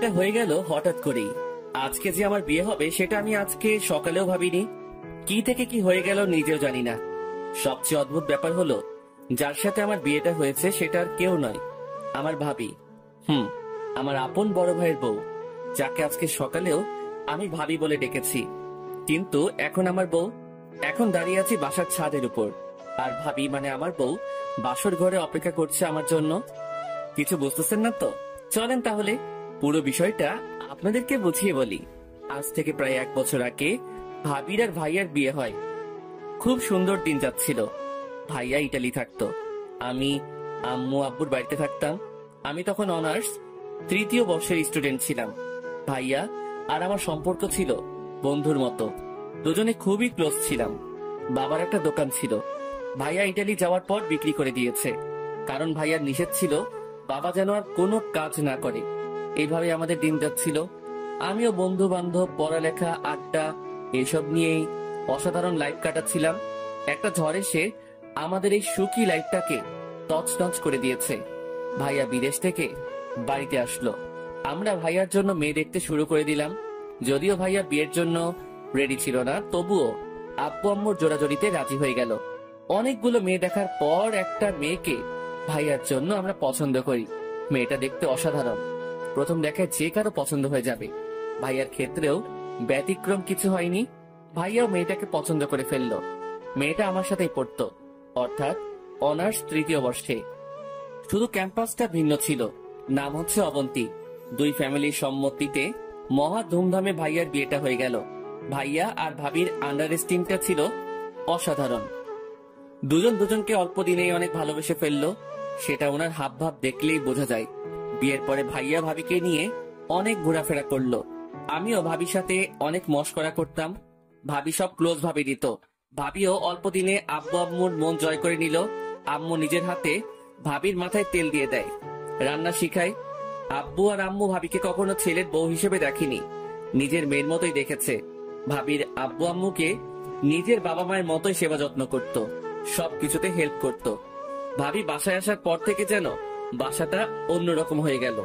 বিয়েটা হয়ে গেল হঠাৎ করেই। আজকে যে আমার বিয়ে হবে সেটা আমি আজকে সকালেও ভাবিনি। কি থেকে কি হয়ে গেল নিজেও জানি না। সবচেয়ে অদ্ভুত ব্যাপার হলো, যার সাথে আমার বিয়েটা হয়েছে সেটা আর কেউ নয়, আমার ভাবি। আমার আপন বড় ভাইয়ের বউ, যাকে আজকে সকালেও আমি ভাবি বলে ডেকেছি। কিন্তু এখন আমার বউ। এখন দাঁড়িয়ে আছি বাসার ছাদের উপর, আর ভাবি মানে আমার বউ বাসর ঘরে অপেক্ষা করছে আমার জন্য। কিছু বুঝতেছেন না তো? চলেন তাহলে পুরো বিষয়টা আপনাদেরকে বুঝিয়ে বলি। আজ থেকে প্রায় 1 বছর আগে ভাবির আর ভাইয়ার বিয়ে হয়। খুব সুন্দর দিন যাচ্ছিল। ভাইয়া ইটালি থাকতো, আমি আম্মু আব্বুর বাড়িতে থাকতাম। আমি তখন অনার্স 3য় বর্ষের স্টুডেন্ট ছিলাম। ভাইয়া আর আমার সম্পর্ক ছিল বন্ধুর মতো, দুজনে খুবই ক্লোজ ছিলাম। বাবার একটা দোকান ছিল, ভাইয়া ইটালি যাওয়ার পর বিক্রি করে দিয়েছে, কারণ ভাইয়ার নিষেধ ছিল বাবা যেন আর কোনো কাজ না করে। এইভাবে আমাদের দিন যাচ্ছিল। আমিও বন্ধু বান্ধব, পড়ালেখা, আড্ডা এসব নিয়েই অসাধারণ লাইফ কাটাচ্ছিলাম। একটা ঝড় এসে আমাদের এই সুখী লাইফটাকে তছনছ করে দিয়েছে। ভাইয়া বিদেশ থেকে বাড়িতে আসলো। আমরা ভাইয়ার জন্য মেয়ে দেখতে শুরু করে দিলাম। যদিও ভাইয়া বিয়ের জন্য রেডি ছিল না, তবুও আব্বু আম্মুর জোড়াজড়িতে রাজি হয়ে গেল। অনেকগুলো মেয়ে দেখার পর একটা মেয়েকে ভাইয়ার জন্য আমরা পছন্দ করি। মেয়েটা দেখতে অসাধারণ, প্রথম দেখায় যে কারো পছন্দ হয়ে যাবে। ভাইয়ার ক্ষেত্রেও ব্যতিক্রম কিছু হয়নি। ভাইয়াও মেয়েটাকে পছন্দ করে ফেললো। মেয়েটা আমার সাথেই পড়তো, অর্থাৎ অনার্স 3য় বর্ষে। শুধু ক্যাম্পাসটা ভিন্ন ছিল। নাম হচ্ছে অবন্তী। দুই ফ্যামিলির সম্মতিতে মহা ধুমধামে ভাইয়ার বিয়েটা হয়ে গেল। ভাইয়া আর ভাবির আন্ডারস্ট্যান্ডিংটা ছিল অসাধারণ। দুজন দুজনকে অল্প দিনেই অনেক ভালোবেসে ফেললো, সেটা ওনার হাব ভাব দেখলেই বোঝা যায়। বিয়ের পরে ভাইয়া ভাবিকে নিয়ে অনেক ঘোরাফেরা করলো। আমিও ভাবির সাথে অনেক মশকরা করতাম। ভাবি সব ক্লোজ ভাবে দিত। ভাবিও অল্প দিনে আব্বু আম্মুর মন জয় করে নিল। আম্মু নিজের হাতে ভাবির মাথায় তেল দিয়ে দেয়, রান্না শিখায়। আব্বু আর আম্মু ভাবিকে কখনো ছেলের বউ হিসেবে দেখেনি, নিজের মেয়ের মতোই দেখেছে। ভাবির আব্বু আম্মুকে নিজের বাবা মায়ের মতোই সেবা যত্ন করত, সবকিছুতে হেল্প করত। ভাবি বাসায় আসার পর থেকে যেন বাসাটা অন্যরকম হয়ে গেল।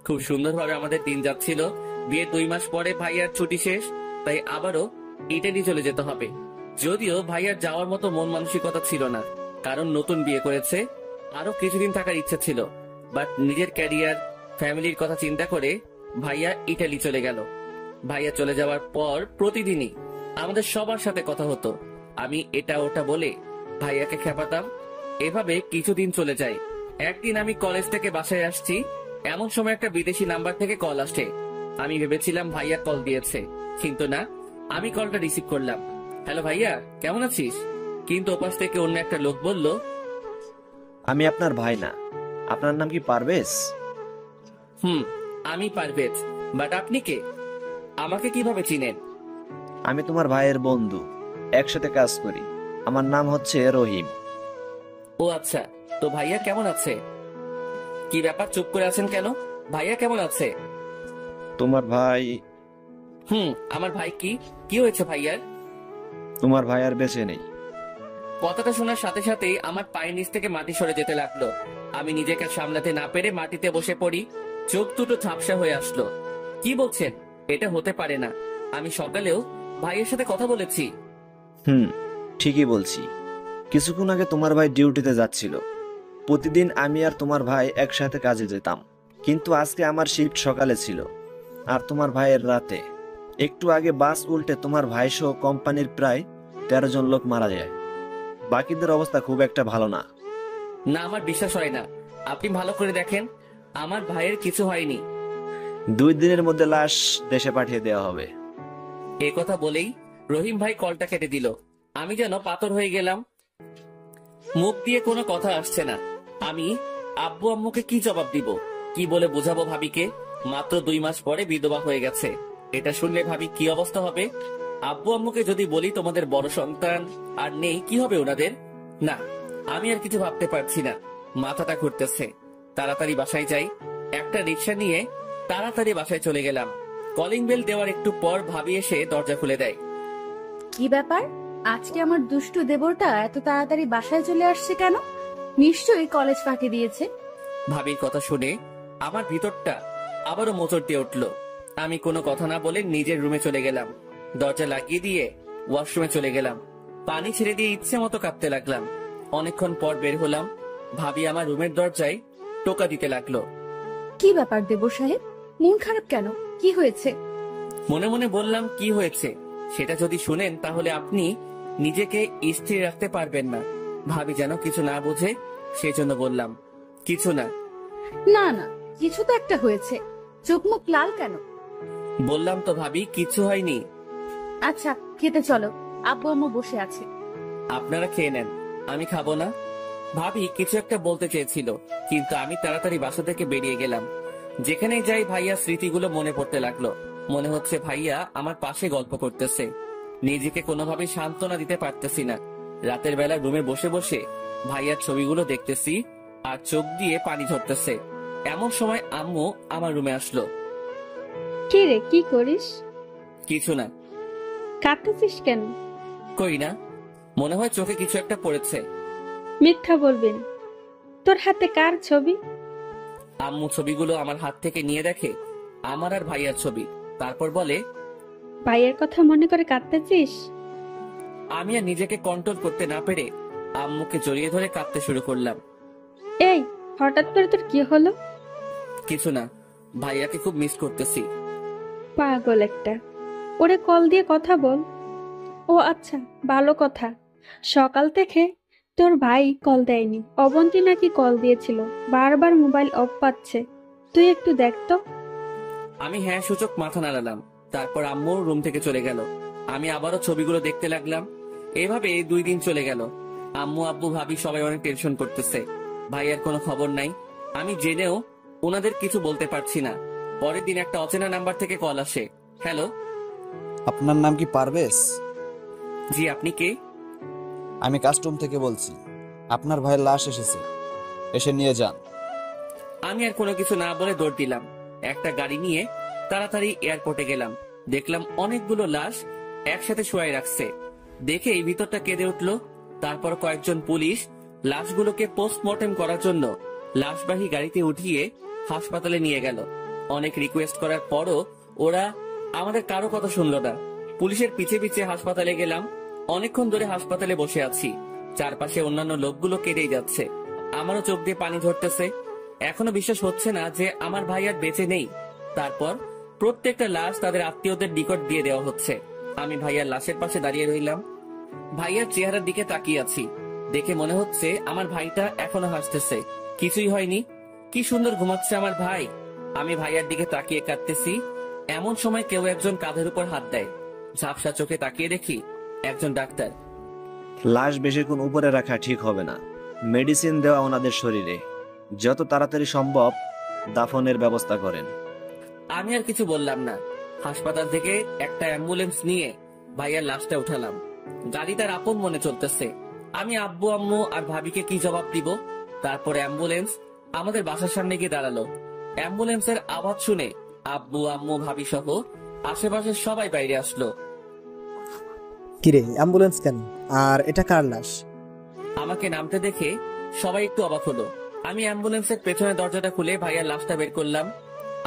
খুব সুন্দরভাবে আমাদের দিন যাচ্ছিল। বিয়ের 2 মাস পরে ভাইয়ার ছুটি শেষ, তাই আবারও ইটালি চলে যেতে হবে। যদিও ভাইয়ার যাওয়ার মতো মন মানসিকতা ছিল না, কারণ নতুন বিয়ে করেছে, আরো কিছুদিন থাকার ইচ্ছা ছিল। বাট নিজের ক্যারিয়ার, ফ্যামিলির কথা চিন্তা করে ভাইয়া ইটালি চলে গেল। ভাইয়া চলে যাওয়ার পর প্রতিদিনই আমাদের সবার সাথে কথা হতো। আমি এটা ওটা বলে ভাইয়াকে খেপাতাম। এভাবে কিছুদিন চলে যায়। একদিন আমি কলেজ থেকে বাসায় আসছি, এমন সময় একটা বিদেশি নাম্বার থেকে কল আসে। আমি ভেবেছিলাম ভাইয়া কল দিয়েছে, কিন্তু না। আমি কলটা রিসিভ করলাম। হ্যালো ভাইয়া, কেমন আছিস? কিন্তু ওপাশ থেকে অন্য একটা লোক বলল, আমি আপনার ভাই না। আপনার নাম কি পারভেজ? আমি পারভেজ। বাট আপনি কে? আমাকে কিভাবে চিনেন? আমি তোমার ভাইয়ের বন্ধু, একসাথে কাজ করি। আমার নাম হচ্ছে রহিম। ও আচ্ছা, তো ভাইয়া কেমন আছে? কি ব্যাপার, চুপ করে আছেন কেন? ভাইয়া কেমন আছে? তোমার ভাই? আমার ভাই কি কি হয়েছে ভাইয়ার? তোমার ভাই আর বেঁচে নেই। কথাটা শোনার সাথে সাথেই আমার পায়ের নিচ থেকে মাটি সরে যেতে লাগলো। আমি নিজেকে সামলাতে না পেরে মাটিতে বসে পড়ি। চোখ দুটো ঝাপসা হয়ে আসলো। কি বলছেন? এটা হতে পারে না। আমি সকালেও ভাইয়ের সাথে কথা বলেছি। ঠিকই বলছি। কিছুক্ষণ আগে তোমার ভাই ডিউটিতে যাচ্ছিল। প্রতিদিন আমি আর তোমার ভাই একসাথে কাজে যেতাম, কিন্তু আজকে আমার শিফট সকালে ছিল আর তোমার ভাইয়ের রাতে। একটু আগে বাস উল্টে তোমার ভাই সহ কোম্পানির প্রায় 13 জন লোক মারা যায়। বাকিদের অবস্থা খুব একটা ভালো না। না, আমার বিশ্বাস হয় না। আপনি ভালো করে দেখেন, আমার ভাইয়ের কিছু হয়নি। 2 দিনের মধ্যে লাশ দেশে পাঠিয়ে দেওয়া হবে। এ কথা বলেই রহিম ভাই কলটা কেটে দিল। আমি যেন পাথর হয়ে গেলাম। মুখ দিয়ে কোনো কথা আসছে না। আমি আব্বু আম্মুকে কি জবাব দিব? কি বলে বোঝাবো ভাবিকে? মাত্র 2 মাস পরে বিধবা হয়ে গেছে। এটা শুনলে ভাবি কি অবস্থা হবে? আব্বু আম্মুকে যদি বলি তোমাদের বড় সন্তান আর নেই, কি হবে ওনাদের? না, আমি আর কিছু ভাবতে পারছি না। মাথাটা ঘুরতেছে। তাড়াতাড়ি বাসায় যাই। একটা রিক্সা নিয়ে তাড়াতাড়ি বাসায় চলে গেলাম। কলিং বেল দেওয়ার একটু পর ভাবি এসে দরজা খুলে দেয়। কি ব্যাপার, আজকে আমার দুষ্টু দেবরটা এত তাড়াতাড়ি বাসায় চলে আসছে কেন? নিশ্চয়ই কলেজ ফাঁকি দিয়েছে। ভাবির কথা শুনে আমার ভিতরটা আবারও মোচড় দিয়ে উঠলো। আমি কোনো কথা না বলে নিজের রুমে চলে গেলাম। দরজা লাগিয়ে দিয়ে ওয়াশরুমে চলে গেলাম। পানি ছেড়ে দিয়ে ইচ্ছে মতো কাঁপতে লাগলাম। অনেকক্ষণ পর বের হলাম। ভাবি আমার রুমের দরজায় টোকা দিতে লাগলো। কি ব্যাপার দেবর সাহেব, মন খারাপ কেন? কি হয়েছে? মনে মনে বললাম, কি হয়েছে সেটা যদি শুনেন তাহলে আপনি নিজেকে স্থির রাখতে পারবেন না। ভাবি যেন কিছু না বোঝে, সেজন্য বললাম, কিছু না। না না, কিছু তো একটা হয়েছে। চোখ মুখ লাল কেন? বললাম তো ভাবি, কিছু হয়নি। আচ্ছা, খেতে চলো, আব্বু আম্মু বসে আছে। আপনারা খেয়ে নেন, আমি খাবো না। ভাবি কিছু একটা বলতে চেয়েছিল, কিন্তু আমি তাড়াতাড়ি বাসা থেকে বেরিয়ে গেলাম। যেখানেই যাই ভাইয়া স্মৃতিগুলো মনে পড়তে লাগলো। মনে হচ্ছে ভাইয়া আমার পাশে গল্প করতেছে। নিজেকে কোনোভাবে সান্ত্বনা দিতে পারতেছি না। রাতের বেলা রুমে বসে বসে ভাইয়ার ছবিগুলো দেখতেছি আর চোখ দিয়ে পানি ঝরতেছে। এমন সময় আম্মু আমার রুমে আসলো। কি রে, কি করিস? কিছু না। কাঁদতেছিস কেন? কই না, মনে হয় চোখে কিছু একটা পড়েছে। মিথ্যা বলবেন। তোর হাতে কার ছবি? আম্মু ছবিগুলো আমার হাত থেকে নিয়ে দেখে আমার আর ভাইয়ার ছবি, তারপর বলে, ভাইয়ের কথা মনে করে কাঁদতেছিস? আমি আর নিজেকে কন্ট্রোল করতে না পেরে আম্মুকে জড়িয়ে ধরে কাঁদতে শুরু করলাম। এই, হঠাৎ করে তোর কি হলো? কিছু না, ভাইয়াকে খুব মিস করতেছি। পাগল একটা, ওরে কল দিয়ে কথা বল। ও আচ্ছা, ভালো কথা। সকাল থেকে তোর ভাই কল দেয়নি। অবন্তী নাকি কল দিয়েছিল, বারবার মোবাইল অফ পাচ্ছে। তুই একটু দেখ তো। আমি হ্যাঁ সূচক মাথা নাড়ালাম। তারপর আম্মু রুম থেকে চলে গেল। আমি আবারও ছবিগুলো দেখতে লাগলাম। এভাবে 2 দিন চলে গেল। আম্মু আব্বু ভাবি সবাই অনেক টেনশন করতেছে। ভাইয়ার কোনো খবর নাই। আমি জেনেও ওনাদের কিছু বলতে পারছি না। পরের দিন একটা অচেনা নাম্বার থেকে কল আসে। হ্যালো। আপনার নাম কি পারভেজ? জি, আপনি কে? আমি কাস্টম থেকে বলছি। আপনার ভাইয়ের লাশ এসেছে, এসে নিয়ে যান। আমি আর কোনো কিছু না বলে দৌড় দিলাম। একটা গাড়ি নিয়ে তাড়াতাড়ি এয়ারপোর্টে গেলাম। দেখলাম অনেকগুলো লাশ একসাথে শুয়াই রাখছে। দেখে এই ভিতরটা কেঁদে উঠলো। তারপর কয়েকজন পুলিশ লাশগুলোকে পোস্টমর্টেম করার জন্য লাশবাহী গাড়িতে উঠিয়ে হাসপাতালে নিয়ে গেল। অনেক রিকোয়েস্ট করার পরও ওরা আমাদের কারো কথা শুনলো না। পুলিশের পিছে পিছে হাসপাতালে গেলাম। অনেকক্ষণ ধরে হাসপাতালে বসে আছি। চারপাশে অন্যান্য লোকগুলো কেঁদেই যাচ্ছে। আমারও চোখ দিয়ে পানি ঝরতেছে। এখনো বিশ্বাস হচ্ছে না যে আমার ভাই আর বেঁচে নেই। তারপর প্রত্যেকটা লাশ তাদের আত্মীয়দের নিকট দিয়ে দেওয়া হচ্ছে। আমি ভাইয়ার লাশের পাশে দাঁড়িয়ে রইলাম। ভাইয়ার চেহারার দিকে তাকিয়ে আছি। দেখে মনে হচ্ছে আমার ভাইটা এখনো হাসতেছে, কিছুই হয়নি। কি সুন্দর ঘুমাচ্ছে আমার ভাই। আমি ভাইয়ার দিকে তাকিয়ে কাঁদতেছি। এমন সময় কেউ একজন কাঁধের উপর হাত দেয়। ঝাপসা চোখে তাকিয়ে দেখি একজন ডাক্তার। লাশ বেশিক্ষণ উপরে রাখা ঠিক হবে না। মেডিসিন দেওয়া ওনাদের শরীরে। যত তাড়াতাড়ি সম্ভব দাফনের ব্যবস্থা করেন। আমি আর কিছু বললাম না। হাসপাতাল থেকে একটা অ্যাম্বুলেন্স নিয়ে ভাইয়ার লাশটা উঠালাম। গাড়ি তার আপন মনে চলতেছে। আমি আব্বু আম্মু আর ভাবিকে কি জবাব দিব? তারপর অ্যাম্বুলেন্স আমাদের বাসার সামনে গিয়ে দাঁড়ালো। অ্যাম্বুলেন্সের আওয়াজ শুনে আব্বু আম্মু ভাবি সহ আশেপাশের সবাই বাইরে আসলো। কিরে, অ্যাম্বুলেন্স কেন? আর এটা কার লাশ? আমাকে নামতে দেখে সবাই একটু অবাক হলো। আমি অ্যাম্বুলেন্সের পেছনে দরজাটা খুলে ভাইয়ার লাশটা বের করলাম।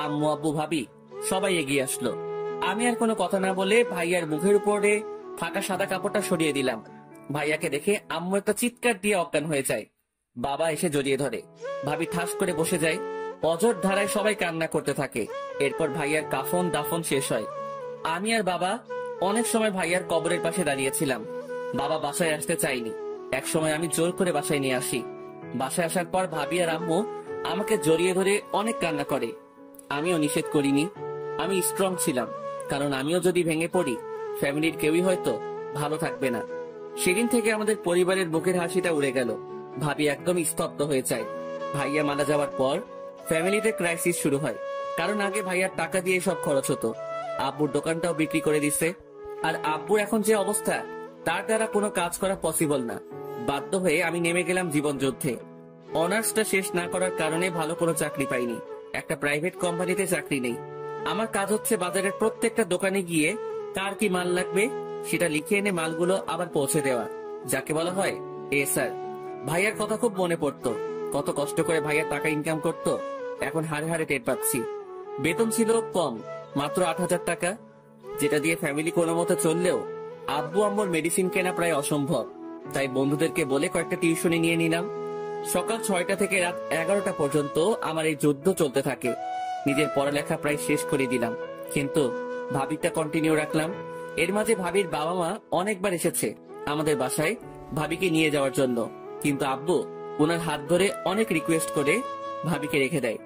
আম্মু আব্বু ভাবি সবাই এগিয়ে আসলো। আমি আর কোনো কথা না বলে ভাইয়ার মুখের উপরে থাকা সাদা কাপড়টা সরিয়ে দিলাম। ভাইয়াকে দেখে আম্মু একটা চিৎকার দিয়ে অজ্ঞান হয়ে যায়। বাবা এসে জড়িয়ে ধরে। ভাবি ঠাস করে বসে যায়। অঝোর ধারায় সবাই কান্না করতে থাকে। এরপর ভাইয়ার কাফন দাফন শেষ হয়। আমি আর বাবা অনেক সময় ভাইয়ার কবরের পাশে দাঁড়িয়েছিলাম। বাবা বাসায় আসতে চাইনি। এক সময় আমি জোর করে বাসায় নিয়ে আসি। বাসায় আসার পর ভাবি আর আম্মু আমাকে জড়িয়ে ধরে অনেক কান্না করে। আমিও নিষেধ করিনি। আমি স্ট্রং ছিলাম, কারণ আমিও যদি ভেঙে পড়ি ফ্যামিলির কেউই হয়তো ভালো থাকবে না। সেদিন থেকে আমাদের পরিবারের বুকের হাসিটা উড়ে গেল। ভাবি একদম স্তব্ধ হয়ে যায়। ভাইয়া মারা যাওয়ার পর ফ্যামিলিতে ক্রাইসিস শুরু হয়। কারণ আগে ভাইয়ার টাকা দিয়ে সব খরচ হতো। আব্বুর দোকানটাও বিক্রি করে দিছে। আর আব্বুর এখন যে অবস্থা, তার দ্বারা কোনো কাজ করা পসিবল না। বাধ্য হয়ে আমি নেমে গেলাম জীবন যুদ্ধে। অনার্সটা শেষ না করার কারণে ভালো কোনো চাকরি পাইনি। একটা প্রাইভেট কোম্পানিতে চাকরি নেই। আমার কাজ হচ্ছে বাজারের প্রত্যেকটা দোকানে গিয়ে কার কি মাল লাগবে সেটা লিখে এনে মালগুলো আবার পৌঁছে দেওয়া, যাকে বলা হয় স্যার। ভাইয়ার কথা খুব মনে পড়তো। কত কষ্ট করে ভাইয়ার টাকা ইনকাম করতো, এখন হাড়ে হাড়ে টের পাচ্ছি। বেতন ছিল কম, মাত্র 8,000 টাকা, যেটা দিয়ে ফ্যামিলি কোনো মতো চললেও আব্বু আম্মুর মেডিসিন কেনা প্রায় অসম্ভব। তাই বন্ধুদেরকে বলে কয়েকটা টিউশনি নিয়ে নিলাম। সকাল 6টা থেকে রাত 11টা পর্যন্ত আমার এই যুদ্ধ চলতে থাকে। নিজের পড়ালেখা প্রায় শেষ করে দিলাম, কিন্তু ভাবিটা কন্টিনিউ রাখলাম। এর মাঝে ভাবির বাবা মা অনেকবার এসেছে আমাদের বাসায় ভাবিকে নিয়ে যাওয়ার জন্য, কিন্তু আব্বু ওনার হাত ধরে অনেক রিকোয়েস্ট করে ভাবিকে রেখে দেয়।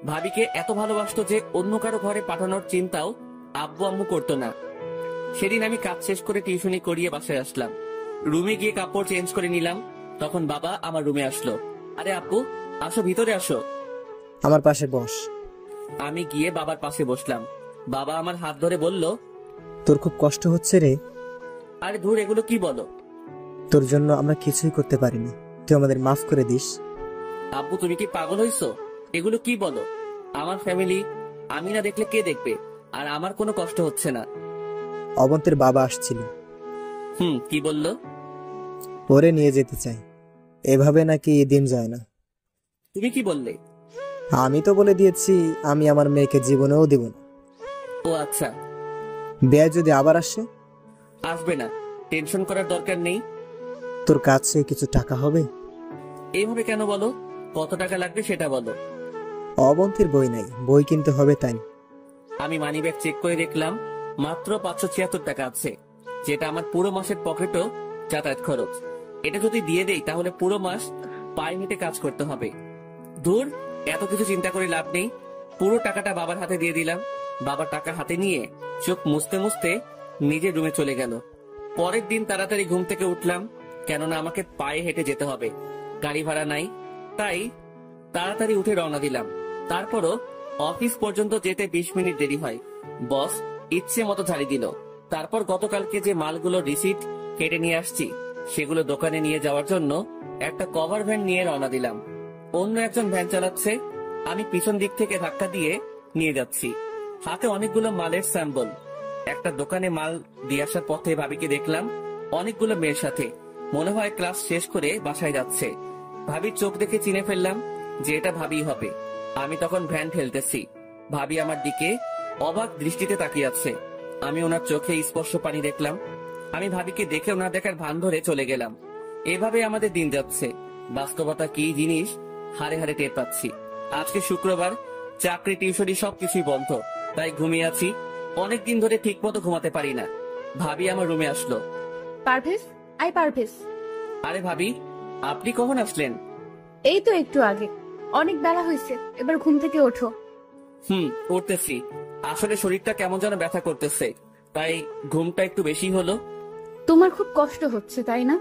ভাবিকে এত ভালোবাসতো যে অন্য কারো ঘরে পাঠানোর চিন্তাও আব্বু আম্মু করতো না। সেদিন আমি কাজ শেষ করে টিউশনি করিয়ে বাসায় আসলাম। রুমে গিয়ে কাপড় চেঞ্জ করে নিলাম, তখন বাবা আমার রুমে আসলো। আরে আব্বু, আসো, ভিতরে আসো। আমার পাশে বস। আমি গিয়ে বাবার পাশে বসলাম। বাবা আমার হাত ধরে বলল, তোর খুব কষ্ট হচ্ছে রে। আরে ধুর, এগুলো কি বলো? তোর জন্য আমরা কিছুই করতে পারিনি, তুই আমাদের মাফ করে দিস। আব্বু, তুমি কি পাগল হইছো? এগুলো কি বলো? আমার ফ্যামিলি, আমি না দেখলে কে দেখবে? আর আমার কোনো কষ্ট হচ্ছে না। অবন্তের বাবা আসছিল, কি বললো? ওরে নিয়ে যেতে চাই। এভাবে নাকি দিন যায় না। তুমি কি বললে? আমি তো বলে দিয়েছি আমি আমার মেয়েকে জীবনেও দিব না। ও আচ্ছা। বেয়া যদি আবার আসে? আসবে না, টেনশন করার দরকার নেই। তোর কাছে কিছু টাকা হবে? এইভাবে কেন বলো? কত টাকা লাগবে সেটা বলো। অবন্তীর বই নাই, বই কিনতে হবে তাই। আমি মানিব্যাগ চেক করে দেখলাম মাত্র 576 টাকা আছে, যেটা আমার পুরো মাসের পকেটও যাতায়াত খরচ। এটা যদি দিয়ে দেই তাহলে পুরো মাস পায়ে হেঁটে কাজ করতে হবে। দূর, এত কিছু চিন্তা করে লাভ নেই। পুরো টাকাটা বাবার হাতে দিয়ে দিলাম। বাবা টাকা হাতে নিয়ে চোখ মুছতে মুছতে নিজের রুমে চলে গেল। পরের দিন তাড়াতাড়ি ঘুম থেকে উঠলাম, কেননা আমাকে পায়ে হেঁটে যেতে হবে, গাড়ি ভাড়া নাই। তাই তাড়াতাড়ি উঠে রওনা দিলাম। তারপরও অফিস পর্যন্ত যেতে 20 মিনিট দেরি হয়। বস ইচ্ছে মতো ঝাড়ি দিল। তারপর গতকালকে যে মালগুলো রিসিট কেটে নিয়ে আসছি সেগুলো দোকানে নিয়ে যাওয়ার জন্য একটা কভার ভ্যান নিয়ে রওনা দিলাম। অন্য একজন ভ্যান চালাচ্ছে, আমি পিছন দিক থেকে ধাক্কা দিয়ে নিয়ে যাচ্ছি, হাতে অনেকগুলো মালের স্যাম্পল। একটা দোকানে মাল দিয়ে আসার পথে ভাবিকে দেখলাম অনেকগুলো মেয়ের সাথে। মনে হয় ক্লাস শেষ করে বাসায় যাচ্ছে। ভাবির চোখ দেখে চিনে ফেললাম যে এটা ভাবি হবে। আমি তখন ভ্যান ঠেলতেছি, ভাবি আমার দিকে অবাক দৃষ্টিতে তাকিয়ে আছে। আমি ওনার চোখে স্পর্শ পানি দেখলাম। আমি ভাবিকে দেখে ওনার দেখার ভান ধরে চলে গেলাম। এভাবে আমাদের দিন যাচ্ছে। বাস্তবতা কি জিনিস হারে হারে টের পাচ্ছি। আজকে শুক্রবার, চাকরি টিউশনি সবকিছুই বন্ধ, তাই ঘুমিয়ে আছি। অনেকদিন ধরে ঠিক মতো ঘুমাতে পারি না। ভাবি আমার রুমে আসলো। পারভেজ, আই পারভেজ। আরে ভাবি, আপনি কখন আসলেন? এই তো একটু আগে। অনেক বেলা হয়েছে, এবার ঘুম থেকে ওঠো। উঠতেছি। আসলে শরীরটা কেমন যেন ব্যথা করতেছে, তাই ঘুমটা একটু বেশি হলো। তোমার খুব কষ্ট হচ্ছে তাই না?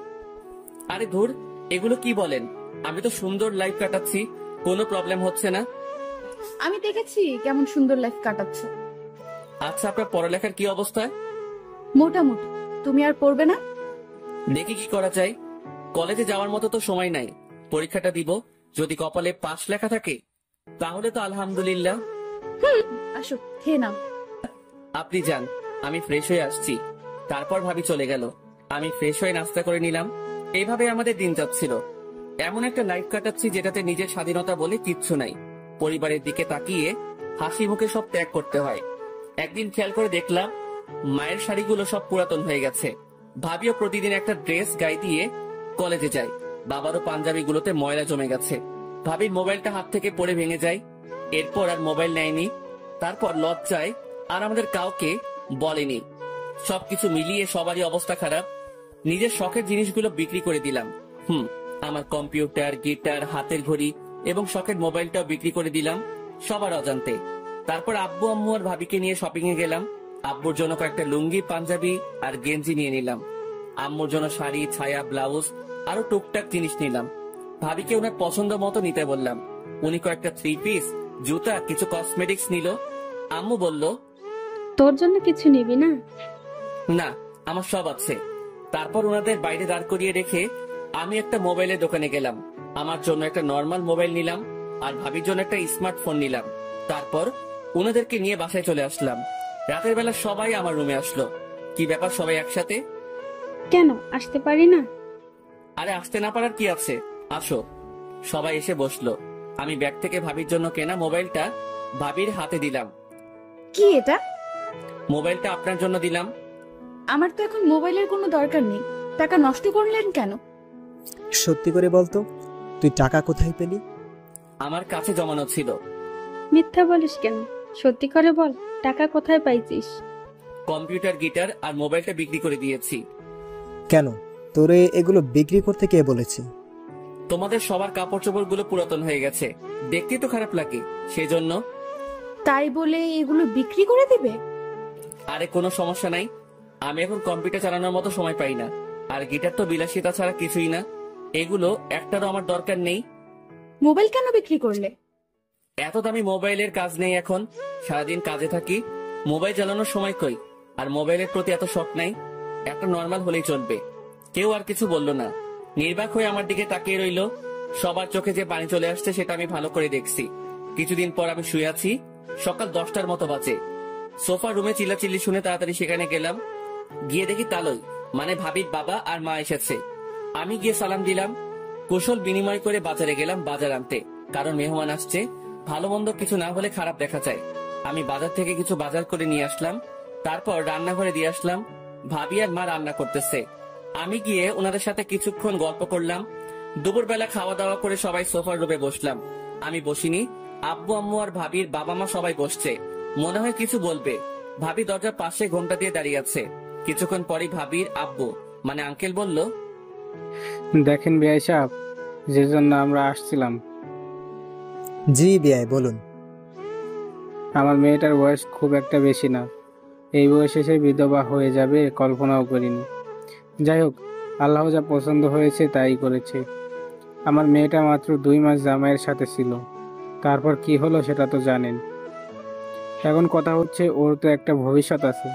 আরে ধুর, এগুলো কি বলেন? আমি তো সুন্দর লাইফ কাটাচ্ছি, কোনো প্রবলেম হচ্ছে না। আমি দেখেছি কেমন সুন্দর লাইফ কাটাচ্ছ। আচ্ছা, আপনার পড়ালেখার কি অবস্থা? মোটামুটি। তুমি আর পড়বে না? দেখি কি করা যায়। কলেজে যাওয়ার মতো তো সময় নাই। পরীক্ষাটা দিব, যদি কপালে পাশ লেখা থাকে তাহলে তো আলহামদুলিল্লাহ। আসো, খেয়ে নাও। আপনি যান, আমি ফ্রেশ হয়ে আসছি। তারপর ভাবি চলে গেল। আমি ফ্রেশ হয়ে নাস্তা করে নিলাম। এইভাবে আমাদের দিন যাচ্ছিল। এমন একটা লাইফ কাটাচ্ছি যেটাতে নিজের স্বাধীনতা বলে কিচ্ছু নাই। পরিবারের দিকে তাকিয়ে হাসি মুখে সব ত্যাগ করতে হয়। একদিন খেয়াল করে দেখলাম মায়ের শাড়িগুলো সব পুরাতন হয়ে গেছে। ভাবিও প্রতিদিন একটা ড্রেস গায়ে দিয়ে কলেজে যায়। বাবারও পাঞ্জাবিগুলোতে ময়লা জমে গেছে। ভাবির মোবাইলটা হাত থেকে পড়ে ভেঙে যায়। এরপর আর মোবাইল নেয়নি। তারপর লজ্জায় আর আমাদের কাউকে বলেনি। সবকিছু মিলিয়ে সবারই অবস্থা খারাপ। নিজের শখের জিনিসগুলো বিক্রি করে দিলাম। আমার কম্পিউটার, গিটার, হাতের ঘড়ি এবং শখের মোবাইলটাও বিক্রি করে দিলাম সবার অজান্তে। তারপর আব্বু আম্মু আর ভাবিকে নিয়ে শপিং এ গেলাম। আব্বুর জন্য কয়েকটা লুঙ্গি, পাঞ্জাবি আর গেঞ্জি নিয়ে নিলাম। আম্মুর জন্য শাড়ি, ছায়া, ব্লাউজ আরো টুকটাক জিনিস নিলাম। ভাবিকে ওনার পছন্দ মতো নিতে বললাম। উনি কয়েকটা 3 পিস, জুতা, কিছু কসমেটিক্স নিল। আম্মু বলল, তোর জন্য কিছু নিবি না? না, আমার সব আছে। তারপর ওনাদের বাইরে দাঁড় করিয়ে রেখে আমি একটা মোবাইলের দোকানে গেলাম। আমার জন্য একটা নর্মাল মোবাইল নিলাম আর ভাবির জন্য একটা স্মার্টফোন নিলাম। তারপর ওনাদেরকে নিয়ে বাসায় চলে আসলাম। রাতের বেলা সবাই আমার রুমে আসলো। কি ব্যাপার, সবাই একসাথে? কেন আসতে পারি না? আরে আসতে না পারার কি আছে, আসো। সবাই এসে বসলো। আমি ব্যাগ থেকে ভাবির জন্য কেনা মোবাইলটা ভাবির হাতে দিলাম। কি এটা? মোবাইলটা আপনার জন্য দিলাম। আমার তো এখন মোবাইলের কোনো দরকার নেই। টাকা নষ্ট করলেন কেন? সত্যি করে বলতো, তুই টাকা কোথায় পেলি? আমার কাছে জমানো ছিল। মিথ্যা বলিস কেন? সত্যি করে বল, টাকা কোথায় পাইছিস? কম্পিউটার, গিটার আর মোবাইলটা বিক্রি করে দিয়েছি। কেন, তোরে এগুলো বিক্রি করতে কে বলেছে? তোমাদের সবার কাপড় চোপড় গুলো পুরাতন হয়ে গেছে, দেখতে তো খারাপ লাগে, সেজন্য। তাই বলে এগুলো বিক্রি করে দিবে? আরে কোনো সমস্যা নাই, আমি এখন কম্পিউটার চালানোর মতো সময় পাই না। আর গিটার তো বিলাসিতা ছাড়া কিছুই না, এগুলো একটারও আমার দরকার নেই। মোবাইল কেন বিক্রি করলে? এত দামি মোবাইলের কাজ নেই এখন, সারাদিন কাজে থাকি, মোবাইল চালানোর সময় কই। আর মোবাইলের প্রতি এত শখ নাই, একটা নর্মাল হলেই চলবে। কেউ আর কিছু বলল না, নির্বাক হয়ে আমার দিকে তাকিয়ে রইল। সবার চোখে যে পানি চলে আসছে সেটা আমি ভালো করে দেখছি। কিছুদিন পর আমি শুয়ে আছি, সকাল 10টার মতো বাজে। সোফা রুমে চিল্লাচিল্লি শুনে তাড়াতাড়ি সেখানে গেলাম। গিয়ে দেখি তালই, মানে ভাবির বাবা আর মা এসেছে। আমি গিয়ে সালাম দিলাম, কুশল বিনিময় করে বাজারে গেলাম বাজার আনতে, কারণ মেহমান আসছে, ভালো মন্দ কিছু না হলে খারাপ দেখা যায়। আমি বাজার থেকে কিছু বাজার করে নিয়ে আসলাম, তারপর রান্নাঘরে দিয়ে আসলাম। ভাবি আর মা রান্না করতেছে, আমি গিয়ে ওনাদের সাথে কিছুক্ষণ গল্প করলাম। দুপুরবেলা খাওয়া দাওয়া করে সবাই সোফার রুমে বসলাম। আমি বসিনি, আব্বু আম্মু আর ভাবির বাবা মা সবাই বসছে, মনে হয় কিছু বলবে। ভাবি দরজার পাশে ঘোমটা দিয়ে দাঁড়িয়ে আছে। কিছুক্ষণ পরই ভাবির আব্বু, মানে আঙ্কেল বলল, দেখেন বিআই সাহেব, যে জন্য আমরা আসছিলাম, জি বিয়াই, বলুন। আমার মেয়েটার বয়স খুব একটা বেশি না, এই বয়সে সে বিধবা হয়ে যাবে কল্পনাও করিনি। যাই হোক, আল্লাহ যা পছন্দ হয়েছে তাই করেছে। আমার মেয়েটা মাত্র 2 মাস জামাইয়ের সাথে ছিল, তারপর কি হলো সেটা তো জানেন। এখন কথা হচ্ছে, ওর তো একটা ভবিষ্যৎ আছে,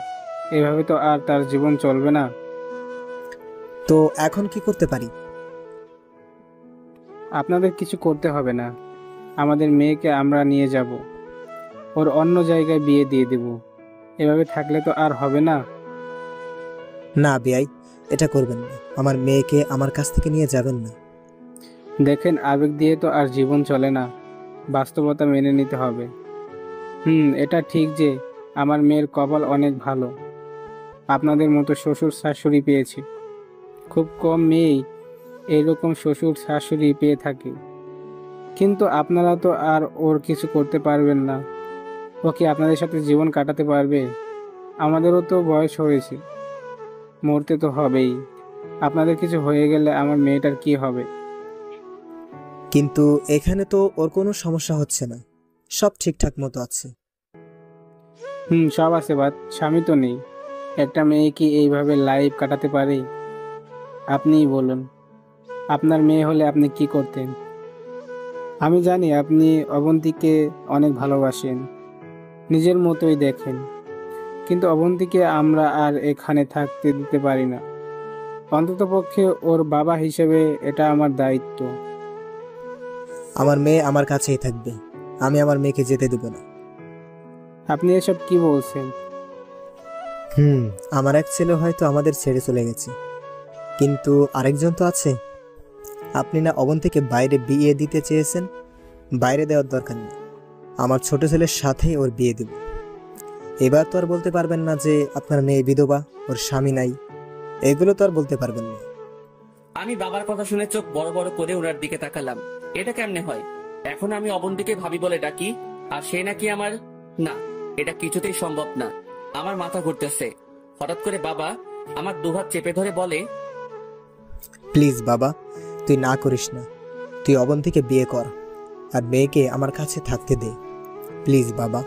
এভাবে তো আর তার জীবন চলবে না। তো এখন কি করতে পারি? আপনাদের কিছু করতে হবে না, আমাদের মেয়েকে আমরা নিয়ে যাব, ওর অন্য জায়গায় বিয়ে দিয়ে দেব। এভাবে থাকলে তো আর হবে না। না বিয়াই, এটা করবেন না। আমার মেয়েকে আমার কাছ থেকে নিয়ে যাবেন না। দেখেন, আবেগ দিয়ে তো আর জীবন চলে না, বাস্তবতা মেনে নিতে হবে। এটা ঠিক যে আমার মেয়ের কপাল অনেক ভালো, আপনাদের মতো শ্বশুর শাশুড়ি পেয়েছে। খুব কম মেয়েই এইরকম শ্বশুর শাশুড়ি পেয়ে থাকে। কিন্তু আপনারা তো আর ওর কিছু করতে পারবেন না। ও কি আপনাদের সাথে জীবন কাটাতে পারবে? আমাদেরও তো বয়স হয়েছে, মরতে তো হবেই। আপনাদের কিছু হয়ে গেলে আমার মেয়েটার কি হবে? কিন্তু এখানে তো ওর কোনো সমস্যা হচ্ছে না, সব ঠিকঠাক মতো আছে। সব আছে, বাট স্বামী তো নেই। একটা মেয়ে কি এইভাবে লাইফ কাটাতে পারে? আপনিই বলুন, আপনার মেয়ে হলে আপনি কি করতেন? আমি জানি আপনি অবন্তীকে অনেক ভালোবাসেন, নিজের মতোই দেখেন, কিন্তু অবন্তীকে আমরা আর এখানে থাকতে দিতে পারি না। অন্ততপক্ষে ওর বাবা হিসেবে এটা আমার দায়িত্ব। আমার মেয়ে আমার কাছেই থাকবে, আমি আমার মেয়েকে যেতে দেব না। আপনি এসব কি বলছেন? আমার এক ছেলে হয়তো আমাদের ছেড়ে চলে গেছে, কিন্তু আরেকজন তো আছে। আপনি না অবন্তীকে বাইরে বিয়ে দিতে চেয়েছেন, বাইরে দেওয়ার দরকার নেই, আমার ছোট ছেলের সাথেই ওর বিয়ে দেব। এবার তো আর বলতে পারবেন না যে আপনার মেয়ে বিধবা, ওর স্বামী নাই, এগুলো তো আর বলতে পারবেন না। আমি বাবার কথা শুনে চোখ বড় বড় করে ওনার দিকে তাকালাম। এটা কেমনে হয়? এখন আমি অবন্তীকে ভাবি বলে ডাকি, আর সে নাকি আমার? না, এটা কিছুতেই সম্ভব না। আমার মাথা ঘুরতেছে। হঠাৎ করে বাবা আমার দুহাত চেপে ধরে বলে, প্লিজ বাবা, তুই না করিস না, তুই অবন্তীকে বিয়ে কর আর মেয়েকে আমার কাছে থাকতে দে। প্লিজ বাবা,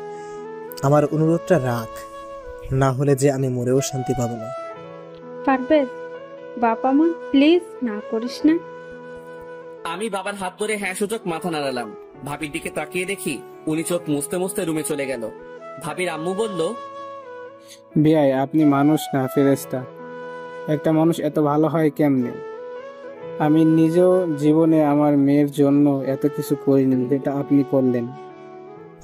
আমার অনুরোধটা রাখ, না হলে যে আমি মরেও শান্তি পাবো না। পারবেন? বাবা মা, প্লিজ না করিস না। আমি বাবার হাত ধরে হ্যাঁ সূচক মাথা নাড়ালাম। ভাবির দিকে তাকিয়ে দেখি উনি চোখ মুছতে মুছতে রুমে চলে গেল। ভাবির আম্মু বলল, বিয়াই, আপনি মানুষ না ফেরেশতা। একটা মানুষ এত ভালো হয় কেমনে? আমি নিজেও জীবনে আমার মেয়ের জন্য এত কিছু করিনি যেটা আপনি করলেন।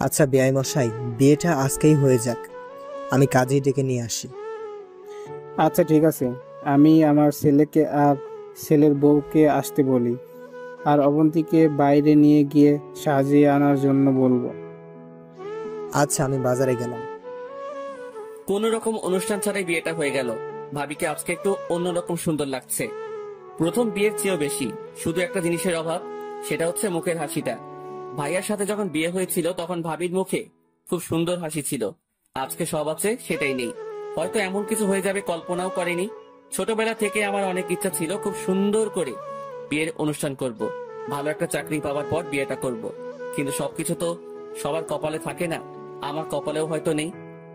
আচ্ছা বেয়াই মশাই, বিয়েটা আজকেই হয়ে যাক, আমি কাজেই ডেকে নিয়ে আসি। আচ্ছা ঠিক আছে, আমি আমার ছেলেকে আর ছেলের বউকে আসতে বলি, আর অবন্তীকে বাইরে নিয়ে গিয়ে সাজিয়ে আনার জন্য বলবো। আচ্ছা, আমি বাজারে গেলাম। কোন রকম অনুষ্ঠান ছাড়াই বিয়েটা হয়ে গেল। ভাবিকে আজকে একটু অন্যরকম সুন্দর লাগছে। প্রথম বিয়ের চেয়েও বেশি। শুধু একটা জিনিসের অভাব, সেটা হচ্ছে মুখের হাসিটা। ভাইয়ার সাথে যখন বিয়ে হয়েছিল তখন ভাবির মুখে খুব সুন্দর হাসি ছিল। আজকে সব আছে, সেটাই নেই। হয়তো এমন কিছু হয়ে যাবে কল্পনাও করেনি। ছোটবেলা থেকে আমার অনেক ইচ্ছা ছিল খুব সুন্দর করে বিয়ের অনুষ্ঠান করব, ভালো একটা চাকরি পাওয়ার পর বিয়েটা করব। কিন্তু সবকিছু তো সবার কপালে থাকে না, আমার কপালেও হয়তো নেই।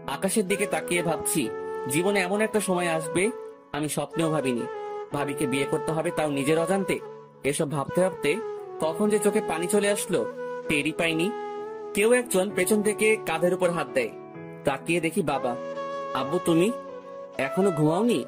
আকাশের দিকে তাকিয়ে ভাবছি জীবনে এমন একটা সময় আসবে আমি স্বপ্নেও ভাবিনি। ভাবিকে বিয়ে করতে হবে, তাও নিজের অজান্তে। এসব ভাবতে ভাবতে কখন যে চোখে পানি চলে আসলো টেরই পাইনি। কেউ একজন পেছন থেকে কাঁধের উপর হাত দেয়। তাকিয়ে দেখি বাবা। আব্বু, তুমি এখনো ঘুমাওনি?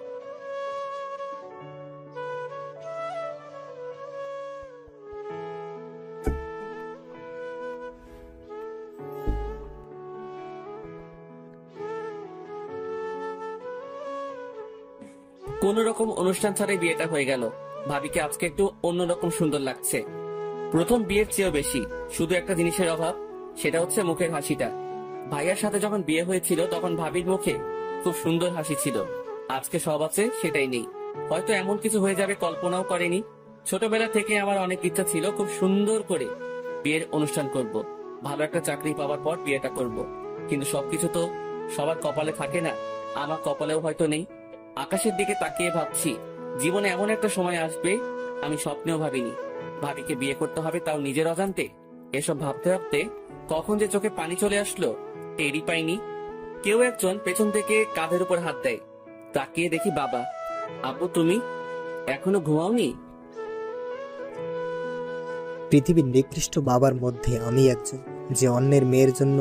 কোন রকম অনুষ্ঠান ছাড়াই বিয়েটা হয়ে গেল। ভাবিকে আজকে একটু অন্যরকম সুন্দর লাগছে। প্রথম বিয়ের চেয়েও বেশি। শুধু একটা জিনিসের অভাব, সেটা হচ্ছে মুখের হাসিটা। ভাইয়ার সাথে যখন বিয়ে হয়েছিল তখন ভাবির মুখে খুব সুন্দর হাসি ছিল। আজকে সব আছে, সেটাই নেই। হয়তো এমন কিছু হয়ে যাবে কল্পনাও করেনি। ছোটবেলা থেকে আমার অনেক ইচ্ছা ছিল খুব সুন্দর করে বিয়ের অনুষ্ঠান করব, ভালো একটা চাকরি পাওয়ার পর বিয়েটা করব। কিন্তু সবকিছু তো সবার কপালে থাকে না, আমার কপালেও হয়তো নেই। আকাশের দিকে তাকিয়ে ভাবছি জীবনে এমন একটা সময় আসবে আমি স্বপ্নেও ভাবিনি। ভাবিকে বিয়ে করতে হবে, তাও নিজের অজান্তে। এসব ভাবতে ভাবতে কখন যে চোখে পানি চলে আসলো টেরই পাইনি। কেউ একজন পেছন থেকে কাঁধের উপর হাত দেয়। তাকিয়ে দেখি বাবা। আব্বু, তুমি এখনো ঘুমাওনি? পৃথিবীর নিকৃষ্ট বাবার মধ্যে আমি একজন, যে অন্যের মেয়ের জন্য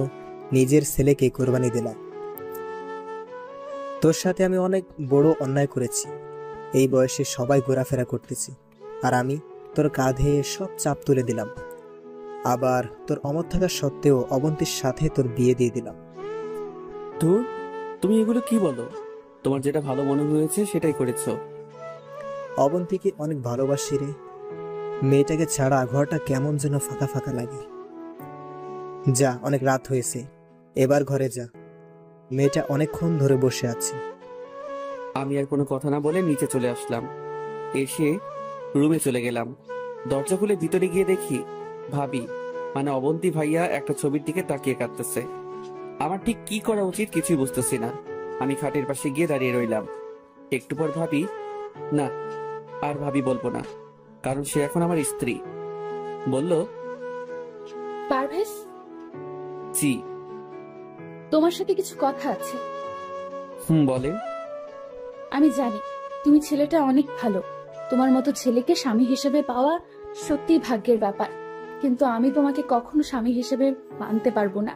নিজের ছেলেকে কোরবানি দিলাম। তোর সাথে আমি অনেক বড় অন্যায় করেছি। এই বয়সে সবাই ঘোরাফেরা করতেছি, আর আমি তোর কাঁধে সব চাপ তুলে দিলাম। আবার তোর অমত থাকা সত্ত্বেও অবন্তীর সাথে তোর বিয়ে দিয়ে দিলাম। ধুর, তুমি এগুলো কি বলো? তোমার যেটা ভালো মনে হয়েছে সেটাই করেছো। অবন্তীকে অনেক ভালোবাসি রে। মেয়েটাকে ছাড়া ঘরটা কেমন যেন ফাঁকা ফাঁকা লাগে। যা, অনেক রাত হয়েছে, এবার ঘরে যা। মেয়েটা অনেকক্ষণ ধরে বসে আছে। আমি আর কোনো কথা না বলে নিচে চলে আসলাম। এসে রুমে চলে গেলাম। দরজা খুলে ভিতরে গিয়ে দেখি ভাবি, মানে অবন্তী ভাইয়া একটা ছবির দিকে তাকিয়ে কাঁদতেছে। আমার ঠিক কি করা উচিত কিছুই বুঝতেছি না। আমি খাটের পাশে গিয়ে দাঁড়িয়ে রইলাম। একটু পর ভাবি, না আর ভাবি বলবো না, কারণ সে এখন আমার স্ত্রী। বলল, পারভেজ, জি। তোমার সাথে কিছু কথা আছে। বলে। আমি জানি তুমি ছেলেটা অনেক ভালো। তোমার মতো ছেলেকে স্বামী হিসেবে পাওয়া সত্যিই ভাগ্যের ব্যাপার। কিন্তু আমি তোমাকে কখনো স্বামী হিসেবে মানতে পারবো না।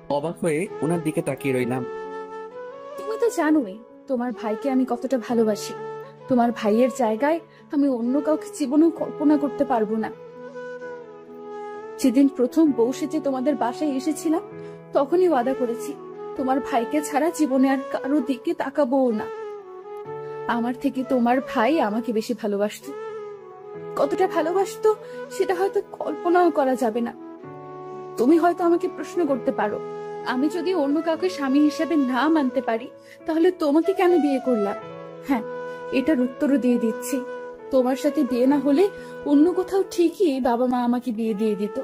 অবাক হয়ে ওনার দিকে তাকিয়ে রইলাম। তুমি তো জানোই তোমার ভাইকে আমি কতটা ভালোবাসি। তোমার ভাইয়ের জায়গায় আমি অন্য কাউকে জীবনেও কল্পনা করতে পারবো না। যেদিন প্রথম বউ সেজে তোমাদের বাসায় এসেছিলাম তখনই ওয়াদা করেছি তোমার ভাইকে ছাড়া জীবনে আর কারো দিকে তাকাবো না। আমার থেকে তোমার ভাই আমাকে বেশি ভালোবাসতো। কতটা ভালোবাসতো সেটা হয়তো কল্পনাও করা যাবে না। তুমি হয়তো আমাকে প্রশ্ন করতে পারো, আমি যদি অন্য কাউকে স্বামী হিসেবে না মানতে পারি তাহলে তোমাকে কেন বিয়ে করলাম? হ্যাঁ, এটার উত্তরও দিয়ে দিচ্ছি। তোমার সাথে বিয়ে না হলে অন্য কোথাও ঠিকই বাবা মা আমাকে বিয়ে দিয়ে দিত।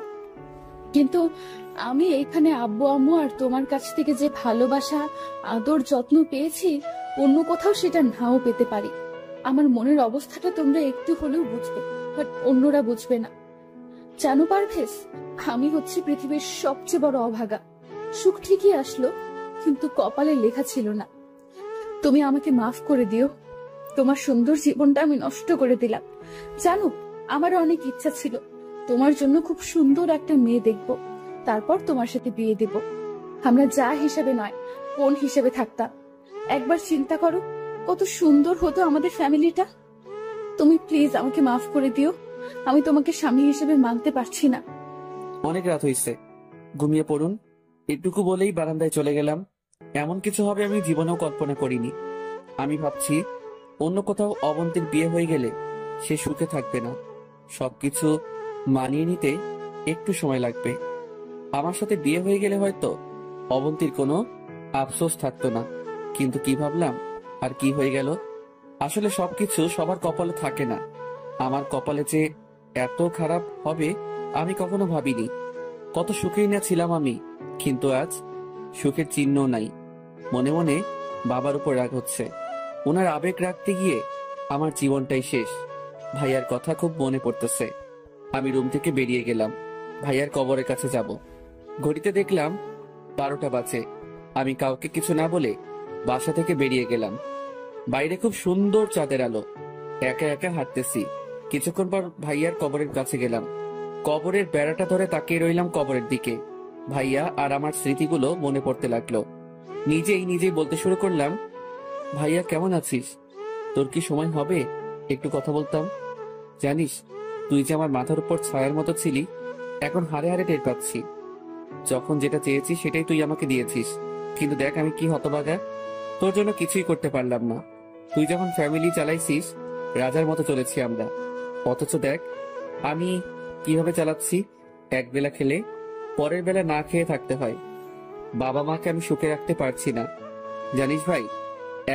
কিন্তু আমি এখানে আব্বু আম্মু আর তোমার কাছ থেকে যে ভালোবাসা, আদর, যত্ন পেয়েছি অন্য কোথাও সেটা নাও পেতে পারি। আমার মনের অবস্থাটা তোমরা একটু হলেও বুঝবে, বাট অন্যরা বুঝবে না। জানো পারভেজ, আমি হচ্ছে পৃথিবীর সবচেয়ে বড় অভাগা। সুখ ঠিকই আসলো, কিন্তু কপালে লেখা ছিল না। তুমি আমাকে মাফ করে দিও। তোমার সুন্দর জীবনটা আমি নষ্ট করে দিলাম। জানো, আমার অনেক ইচ্ছা ছিল তোমার জন্য খুব সুন্দর একটা মেয়ে দেখব, তারপর তোমার সাথে বিয়ে দেব। আমরা যা হিসেবে নয় কোন হিসেবে থাকতাম। একবার চিন্তা করো কত সুন্দর হতো আমাদের ফ্যামিলিটা। তুমি প্লিজ আমাকে মাফ করে দিও। আমি তোমাকে স্বামী হিসেবে মানতে পারছি না। অনেক রাত হয়েছে, ঘুমিয়ে পড়ুন। এটুকু বলেই বারান্দায় চলে গেলাম। এমন কিছু হবে আমি জীবনেও কল্পনা করিনি। আমি ভাবছি অন্য কোথাও অবন্তীর বিয়ে হয়ে গেলে সে সুখে থাকবে না। সবকিছু মানিয়ে নিতে একটু সময় লাগবে। আমার সাথে বিয়ে হয়ে গেলে হয়তো অবন্তীর কোনো আফসোস থাকতো না, কিন্তু কি ভাবলাম আর কি হয়ে গেল। আসলে সবকিছু সবার কপালে থাকে না। আমার কপালে যে এত খারাপ হবে আমি কখনো ভাবিনি। কত সুখেই না ছিলাম আমি, কিন্তু আজ সুখের চিহ্ন নাই। মনে মনে বাবার উপর রাগ হচ্ছে। ওনার আবেগ রাখতে গিয়ে আমার জীবনটাই শেষ। ভাইয়ার কথা খুব মনে পড়তেছে। আমি রুম থেকে বেরিয়ে গেলাম, ভাইয়ার কবরের কাছে যাব। ঘড়িতে দেখলাম 12টা বাজে। আমি কাউকে কিছু না বলে বাসা থেকে বেরিয়ে গেলাম। বাইরে খুব সুন্দর চাঁদের আলো। একা একা হাঁটতেছি। কিছুক্ষণ পর ভাইয়ার কবরের কাছে গেলাম। কবরের বেড়াটা ধরে তাকিয়ে রইলাম কবরের দিকে। ভাইয়া আর আমার স্মৃতিগুলো মনে পড়তে লাগলো। নিজেই বলতে শুরু করলাম, ভাইয়া কেমন আছিস? তোর কি সময় হবে একটু কথা বলতাম? জানিস, তুই যে আমার মাথার উপর ছায়ার মতো ছিলি, এখন হাড়ে হাড়ে টের পাচ্ছি। যখন যেটা চেয়েছি সেটাই তুই আমাকে দিয়েছিস, কিন্তু দেখ আমি কি হতভাগা। তোর জন্য কিছুই করতে পারলাম না। তুই যখন ফ্যামিলি চালাইছিস, রাজার মতো চলেছি আমরা, অথচ দেখ আমি কিভাবে চালাচ্ছি। এক বেলা খেলে পরের বেলা না খেয়ে থাকতে হয়। বাবা মাকে আমি সুখে রাখতে পারছি না। জানিস ভাই,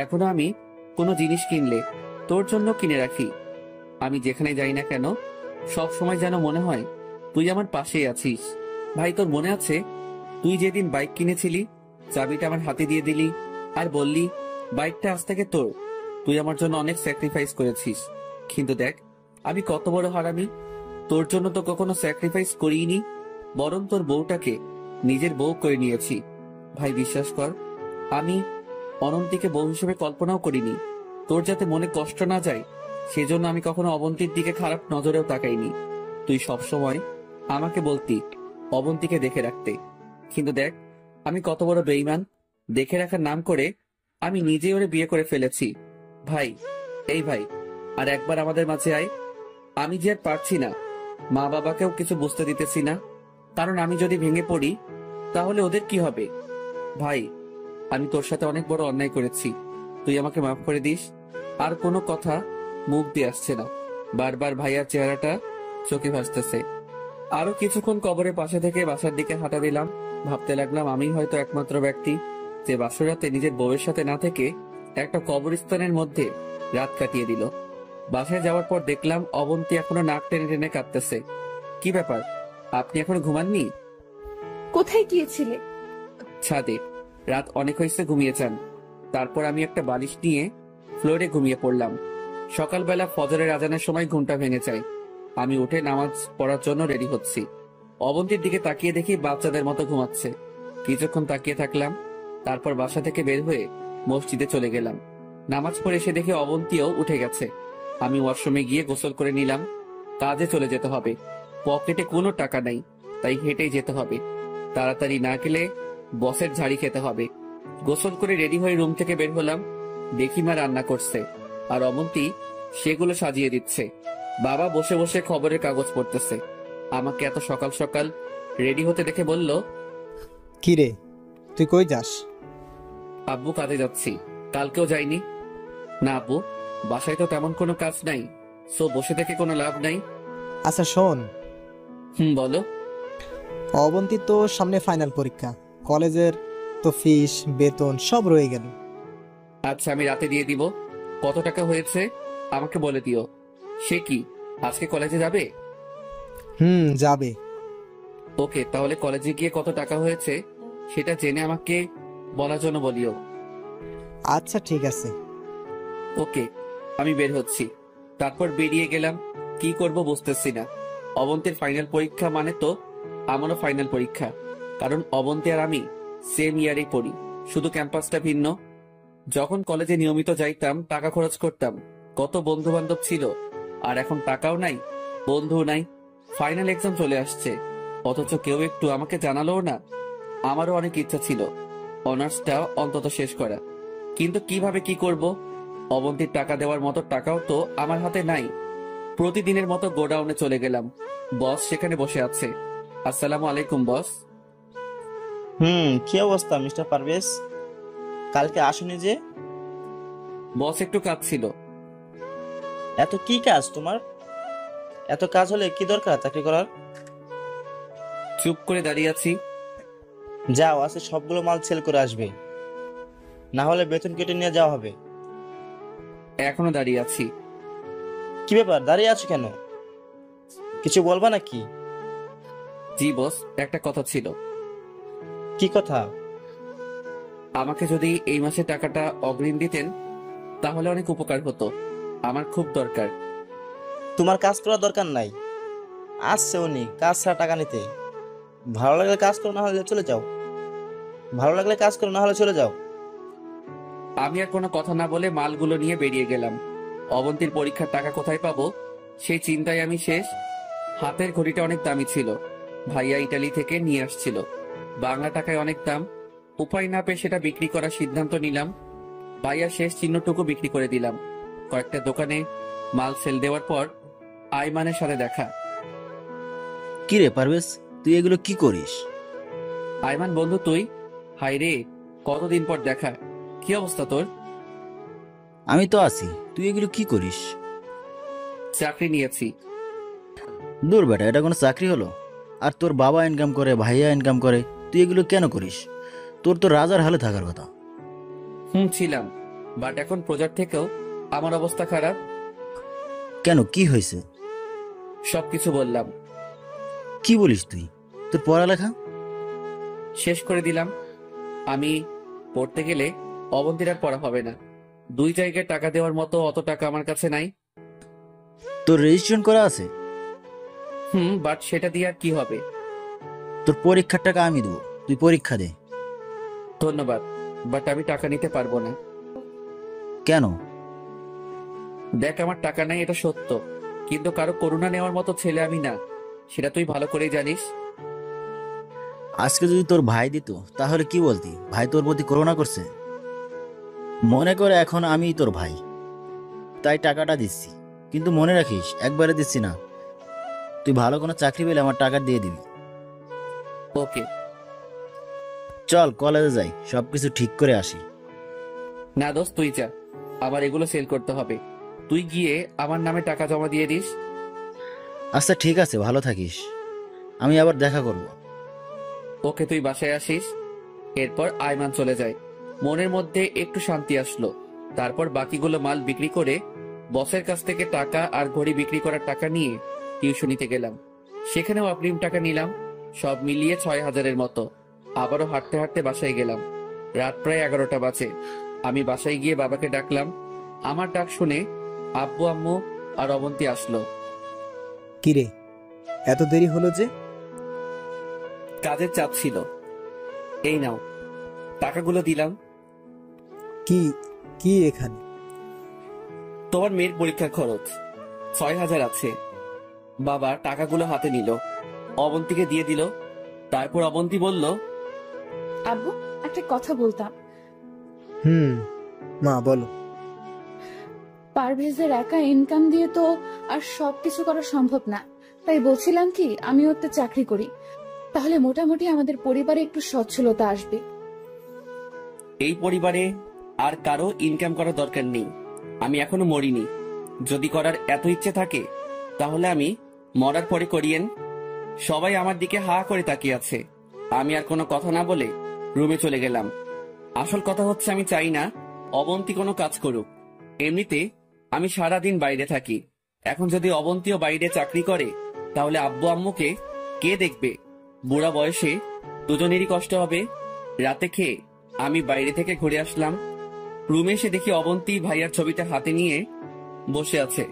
এখনো আমি কোনো জিনিস কিনলে তোর জন্য কিনে রাখি। আমি যেখানে যাই না কেন সব সময় যেন মনে হয় তুই আমার পাশেই আছিস। ভাই, তোর মনে আছে তুই যেদিন বাইক কিনেছিলি, চাবিটা আমার হাতে দিয়ে দিলি আর বললি বাইকটা আজ থেকে তোর। তুই আমার জন্য অনেক স্যাক্রিফাইস করেছিস, কিন্তু দেখ আমি কত বড় হারামি। তোর জন্য তো কখনো স্যাক্রিফাইস করিনি, বরং তোর বউটাকে নিজের বউ করে নিয়েছি। ভাই বিশ্বাস কর, আমি অনন্তীকে বউ হিসেবে কল্পনাও করিনি। তোর যাতে মনে কষ্ট না যায় সেজন্য আমি কখনো অবন্তীর দিকে খারাপ নজরেও তাকাইনি। তুই সবসময় আমাকে বলতি অবন্তীকে দেখে রাখতে, কিন্তু দেখ আমি কত বড় বেঈমান। দেখে রাখার নাম করে আমি নিজে ওরে বিয়ে করে ফেলেছি। ভাই, এই ভাই, আর একবার আমাদের মাঝে আয়। আমি যে আর পারছি না, মা বাবাকেও কিছু বুঝতে দিতেছি না, কারণ আমি যদি ভেঙে পড়ি তাহলে ওদের কি হবে। ভাই, আমি তোর সাথে অনেক বড় অন্যায় করেছি, তুই আমাকে মাফ করে দিস। আর কোনো কথা মুখ দিয়ে আসছে না, বারবার ভাইয়ার চেহারাটা চোখে ভাসতেছে। আরো কিছুক্ষণ কবরের পাশে থেকে বাসার দিকে হাঁটা দিলাম। ভাবতে লাগলাম আমি হয়তো একমাত্র ব্যক্তি যে বাসরাতে নিজের বউয়ের সাথে না থেকে একটা কবরস্থানের মধ্যে রাত কাটিয়ে দিল। বাসায় যাওয়ার পর দেখলাম অবন্তী এখনো নাক টেনে টেনে কাঁদতেছে। কি ব্যাপার, আপনি এখনো ঘুমাননি? কোথায় গিয়েছিলে? ছাদে। রাত অনেক হয়েছে, ঘুমিয়ে যান। তারপর আমি একটা বালিশ নিয়ে ফ্লোরে ঘুমিয়ে পড়লাম। সকালবেলা ফজরের আজানের সময় ঘুমটা ভেঙে যায়। আমি উঠে নামাজ পড়ার জন্য রেডি হচ্ছি। অবন্তীর দিকে তাকিয়ে দেখি বাচ্চাদের মতো ঘুমাচ্ছে। কিছুক্ষণ তাকিয়ে থাকলাম, তারপর বাসা থেকে বের হয়ে মসজিদে চলে গেলাম। নামাজ পড়ে এসে দেখে অবন্তীও উঠে গেছে। আমি ওয়াশরুমে গিয়ে গোসল করে নিলাম। কাজে চলে যেতে হবে, পকেটে কোনো টাকা নাই, তাই হেঁটেই যেতে হবে। তাড়াতাড়ি না গেলে বসের ঝাড়ি খেতে হবে। গোসল করে রেডি হয়ে রুম থেকে বের হলাম। দেখি মা রান্না করছে আর অবন্তী সেগুলো সাজিয়ে দিচ্ছে। বাবা বসে বসে খবরের কাগজ পড়তেছে। আমাকে এত সকাল সকাল রেডি হতে দেখে বলল, কি রে, তুই কই যাস? আব্বু, কাজে যাচ্ছি। কালকেও যাইনি। না আব্বু, বাসায় তো তেমন কোনো কাজ নাই, সো বসে থেকে কোনো লাভ নাই। আচ্ছা শোন, বলো। অবন্তী তো সামনে ফাইনাল পরীক্ষা, কলেজের তো ফিস বেতন সব রয়ে গেল। আচ্ছা, আমি রাতে দিয়ে দিব। কত টাকা হয়েছে আমাকে বলে দিও। সে কি আজকে কলেজে যাবে? যাবে। ওকে, তাহলে কলেজে গিয়ে কত টাকা হয়েছে সেটা জেনে আমাকে বলার জন্য বলিও। আচ্ছা ঠিক আছে। ওকে, আমি বের হচ্ছি। তারপর বেরিয়ে গেলাম। কি করব বুঝতেছি না। অবন্তীর ফাইনাল পরীক্ষা মানে তো আমারও ফাইনাল পরীক্ষা, কারণ অবন্তী আর আমি সেম ইয়ারেই পড়ি, শুধু ক্যাম্পাসটা ভিন্ন। যখন কলেজে নিয়মিত যাইতাম, টাকা খরচ করতাম, কত বন্ধু বান্ধব ছিল, আর এখন টাকাও নাই, বন্ধুও নাই। ফাইনাল এক্সাম চলে আসছে, অথচ কেউ একটু আমাকে জানালোও না। আমারও অনেক ইচ্ছা ছিল অনার্সটা অন্তত শেষ করা, কিন্তু কিভাবে কি করব? অবন্তীর টাকা দেওয়ার মতো টাকাও তো আমার হাতে নাই। প্রতিদিনের মতো গোডাউনে চলে গেলাম। বস সেখানে বসে আছে। আসসালামু আলাইকুম বস। কি অবস্থা মিস্টার পারভেজ? কালকে আসুনি যে? বস একটু কাজ ছিল। এত কি কাজ তোমার? এত কাজ হলে কি দরকার চাকরি করার? চুপ করে দাঁড়িয়ে আছি। যাও, আজকে সবগুলো মাল সেল করে আসবে, না হলে বেতন কেটে নিয়ে যাওয়া হবে। এখনো দাঁড়িয়ে আছি। কি ব্যাপার, দাঁড়িয়ে আছো কেন? কিছু বলবা নাকি? জি বস, একটা কথা ছিল। কি কথা? আমাকে যদি এই মাসে টাকাটা অগ্রিম দিতেন তাহলে অনেক উপকার হতো, আমার খুব দরকার। তোমার কাজ করার দরকার নাই, আসছে উনি কাজ ছাড়া টাকা নিতে। ভালো লাগলে কাজ করো, না হলে চলে যাও। ভালো লাগলে কাজ করো, না হলে চলে যাও। আমি আর কোনো কথা না বলে মালগুলো নিয়ে বেরিয়ে গেলাম। অবন্তীর পরীক্ষার টাকা কোথায় পাবো সেই চিন্তায় আমি শেষ। হাতের ঘড়িটা অনেক দামি ছিল, ভাইয়া ইটালি থেকে নিয়ে আসছিল। বাংলা টাকায় অনেক দাম, উপায় না পেয়ে সেটা বিক্রি করার সিদ্ধান্ত নিলাম। ভাইয়া শেষ চিহ্নটুকু বিক্রি করে দিলাম। কয়েকটা দোকানে মাল সেল দেওয়ার পর আইমানের সাথে দেখা। কি রে পারভেজ, তুই এগুলো কি করিস? আইমান বন্ধু তুই? হাই রে, কতদিন পর দেখা। কি অবস্থা তোর? আমি তো আছি, তুই এগুলো কি করিস? চাকরি নিয়েছি। দূর বেটা, এটা কোনো চাকরি হলো? আর তোর বাবা ইনকাম করে, ভাইয়া ইনকাম করে, তুই এগুলো কেন করিস? তোর তো রাজার হালে থাকার কথা। ছিলাম, বাট এখন প্রজার থেকেও আমার অবস্থা খারাপ। কেন, কি হয়েছে? সবকিছু বললাম। কি বলিস তুই? তোর পড়ালেখা শেষ করে দিলাম। আমি পড়তে গেলে অবন্তীর আর পড়া হবে না। 2 জায়গায় টাকা দেওয়ার মতো অত টাকা আমার কাছে নাই। তোর রেজিস্ট্রেশন করা আছে? বাট সেটা দিয়ে আর কি হবে? তোর পরীক্ষার টাকা আমি দেবো, তুই পরীক্ষা দে। ধন্যবাদ, বাট আমি টাকা নিতে পারবো না। কেন? দেখ, আমার টাকা নাই এটা সত্য, কিন্তু কারো করুণা নেওয়ার মতো ছেলে আমি না, সেটা তুই ভালো করেই জানিস। আজকে যদি তোর ভাই দিত তাহলে কি বলতি? ভাই তোর প্রতি করুণা করছে। মনে করে এখন আমি তোর ভাই, তাই টাকাটা দিচ্ছি, কিন্তু মনে রাখিস একবারে দিচ্ছি না। তুই ভালো কোনো চাকরি পেলে আমার টাকা দিয়ে দিবি। ওকে। চল কলেজে যাই, সবকিছু ঠিক করে আসি। না দোস্ত, তুই যা, আবার এগুলো সেল করতে হবে। তুই গিয়ে আমার নামে টাকা জমা দিয়ে দিস। আচ্ছা ঠিক আছে, ভালো থাকিস, আমি আবার দেখা করব। ওকে, তুই বাসায় আসিস। এরপর আইমান চলে যায়। মনের মধ্যে একটু শান্তি আসলো। তারপর বাকিগুলো মাল বিক্রি করে বসের কাছ থেকে টাকা আর ঘড়ি বিক্রি করার টাকা নিয়ে টিউশনিতে গেলাম। সেখানেও অগ্রিম টাকা নিলাম, সব মিলিয়ে 6,000-এর মতো। আবারও হাঁটতে হাঁটতে বাসায় গেলাম। রাত প্রায় 11টা বাজে। আমি বাসায় গিয়ে বাবাকে ডাকলাম। আমার ডাক শুনে আব্বু আম্মু আর অবন্তী আসলো। কিরে, এত দেরি হলো যে? কাজের চাপ ছিল। এই নাও, টাকাগুলো দিলাম। কি কি এখানে? তোমার মেয়ের পরীক্ষার খরচ 6,000 আছে। বাবা টাকাগুলো হাতে নিল, অবন্তীকে দিয়ে দিল। তারপর অবন্তী বলল, আব্বু, একটা কথা বলতাম। মা বলো। পারভেজের একা ইনকাম দিয়ে তো আর সবকিছু করা সম্ভব না, তাই বলছিলাম কি আমিও একটা চাকরি করি, তাহলে মোটামুটি আমাদের পরিবারে একটু সচ্ছলতা আসবে। এই পরিবারে আর কারো ইনকাম করার দরকার নেই। আমি এখনো মরিনি। যদি করার এত ইচ্ছে থাকে তাহলে আমি মরার পরে করিয়েন। সবাই আমার দিকে হা করে তাকিয়ে আছে। আমি আর কোনো কথা না বলে রুমে চলে গেলাম। আসল কথা হচ্ছে আমি চাই না অবন্তী কোনো কাজ করুক। এমনিতে আমি সারাদিন বাইরে থাকি। এখন যদি অবন্তীও বাইরে চাকরি করে তাহলে আব্বু আম্মুকে কে দেখবে? বুড়া বয়সে দুজনেরই কষ্ট হবে। রাতে খেয়ে আমি বাইরে থেকে ঘুরে আসলাম। রুমে এসে দেখি অবন্তী ভাইয়ার ছবিটা হাতে নিয়ে বসে আছে।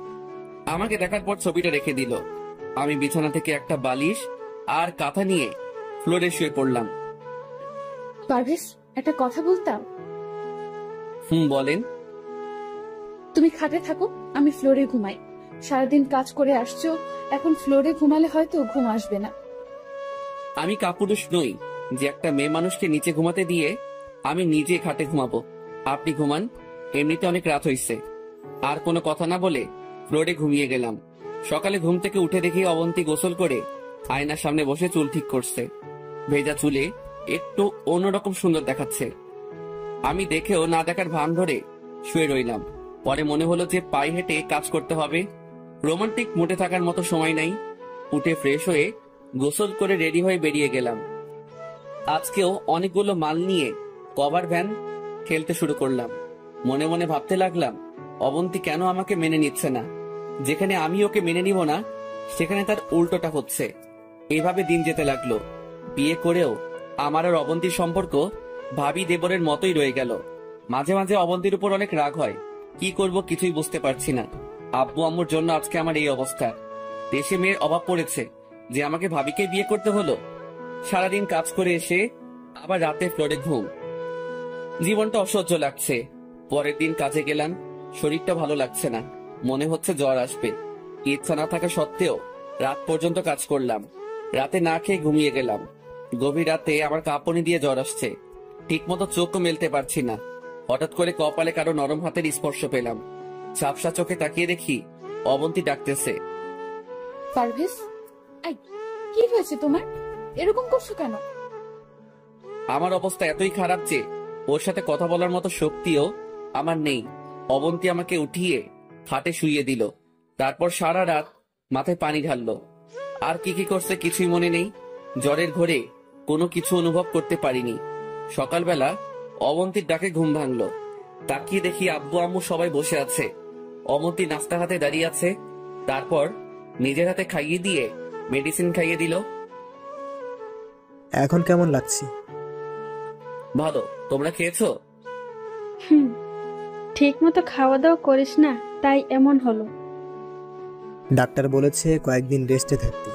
আমাকে দেখার পর ছবিটা রেখে দিল। আমি বিছানা থেকে একটা বালিশ আর কাঁথা নিয়ে ফ্লোরে শুয়ে পড়লাম। পারভেজ, একটা কথা বলতাম। বলেন। তুমি খাটে থাকো, আমি ফ্লোরে ঘুমাই। সারাদিন কাজ করে আসছো, এখন ফ্লোরে ঘুমালে হয়তো ঘুম আসবে না। আমি কাপুরুষ নই যে একটা মেয়ে মানুষকে নিচে ঘুমাতে দিয়ে আমি নিজে খাটে ঘুমাবো। আপনি ঘুমান, এমনিতে অনেক রাত হইছে। আর কোনো কথা না বলে ফ্লোরে ঘুমিয়ে গেলাম। সকালে ঘুম থেকে উঠে দেখি অবন্তী গোসল করে আয়নার সামনে বসে চুল ঠিক করছে। ভেজা চুলে একটু অন্যরকম সুন্দর দেখাচ্ছে। আমি দেখেও না দেখার ভান ধরে শুয়ে রইলাম। পরে মনে হলো যে পায়ে হেঁটে কাজ করতে হবে। রোমান্টিক মোটে থাকার মতো সময় নাই। উঠে ফ্রেশ হয়ে গোসল করে রেডি হয়ে বেরিয়ে গেলাম। আজকেও অনেকগুলো মাল নিয়ে কভার ভ্যান খেলতে শুরু করলাম। মনে মনে ভাবতে লাগলাম, অবন্তী কেন আমাকে মেনে নিচ্ছে না? যেখানে আমি ওকে মেনে নিব না, সেখানে তার উল্টোটা হচ্ছে। এভাবে দিন যেতে লাগলো। বিয়ে করেও আমার আর অবন্তীর সম্পর্ক ভাবি দেবরের মতোই রয়ে গেল। মাঝে মাঝে অবন্তীর উপর অনেক রাগ হয়। কি করব কিছুই বুঝতে পারছি না। আব্বু আম্মুর জন্য আজকে আমার এই অবস্থা। দেশে মেয়ের অভাব পড়েছে যে আমাকে ভাবিকে বিয়ে করতে হলো। সারাদিন কাজ করে এসে আবার রাতে ফ্লোরে ঘুম। জীবনটা অসহ্য লাগছে। পরের দিন কাজে গেলাম, শরীরটা ভালো লাগছে না, মনে হচ্ছে জ্বর আসবে। ইচ্ছা না থাকা সত্ত্বেও রাত পর্যন্ত কাজ করলাম। রাতে না খেয়ে ঘুমিয়ে গেলাম। গভীর রাতে আমার কাঁপুনি দিয়ে জ্বর আসছে। ঠিক মতো চোখও মেলতে পারছি না। হঠাৎ করে কপালে কারো নরম হাতের স্পর্শ পেলাম। ঝাপসা চোখে তাকিয়ে দেখি অবন্তী ডাকতেছে। পারভেজ, এই, কি হয়েছে তোমার? এরকম করছো কেন? আমার অবস্থা এতই খারাপ যে ওর সাথে কথা বলার মতো শক্তিও আমার নেই। অবন্তী আমাকে উঠিয়ে খাটে শুইয়ে দিল। তারপর সারা রাত মাথায় পানি ঢাললো। আর কি কি করছে কিছুই মনে নেই। জ্বরের ঘোরে কোনো কিছু অনুভব করতে পারিনি। সকালবেলা অবন্তীর ডাকে ঘুম ভাঙলো। তাকিয়ে দেখি আব্বু আম্মু সবাই বসে আছে। অবন্তী নাস্তা হাতে দাঁড়িয়ে আছে। তারপর নিজের হাতে খাইয়ে দিয়ে মেডিসিন খাইয়ে দিল। এখন কেমন লাগছে? ভালো। তোমরা খেয়েছো? ঠিক মতো খাওয়া দাওয়া করিস না, তাই এমন হলো। ডাক্তার বলেছে কয়েকদিন রেস্টে থাকতে।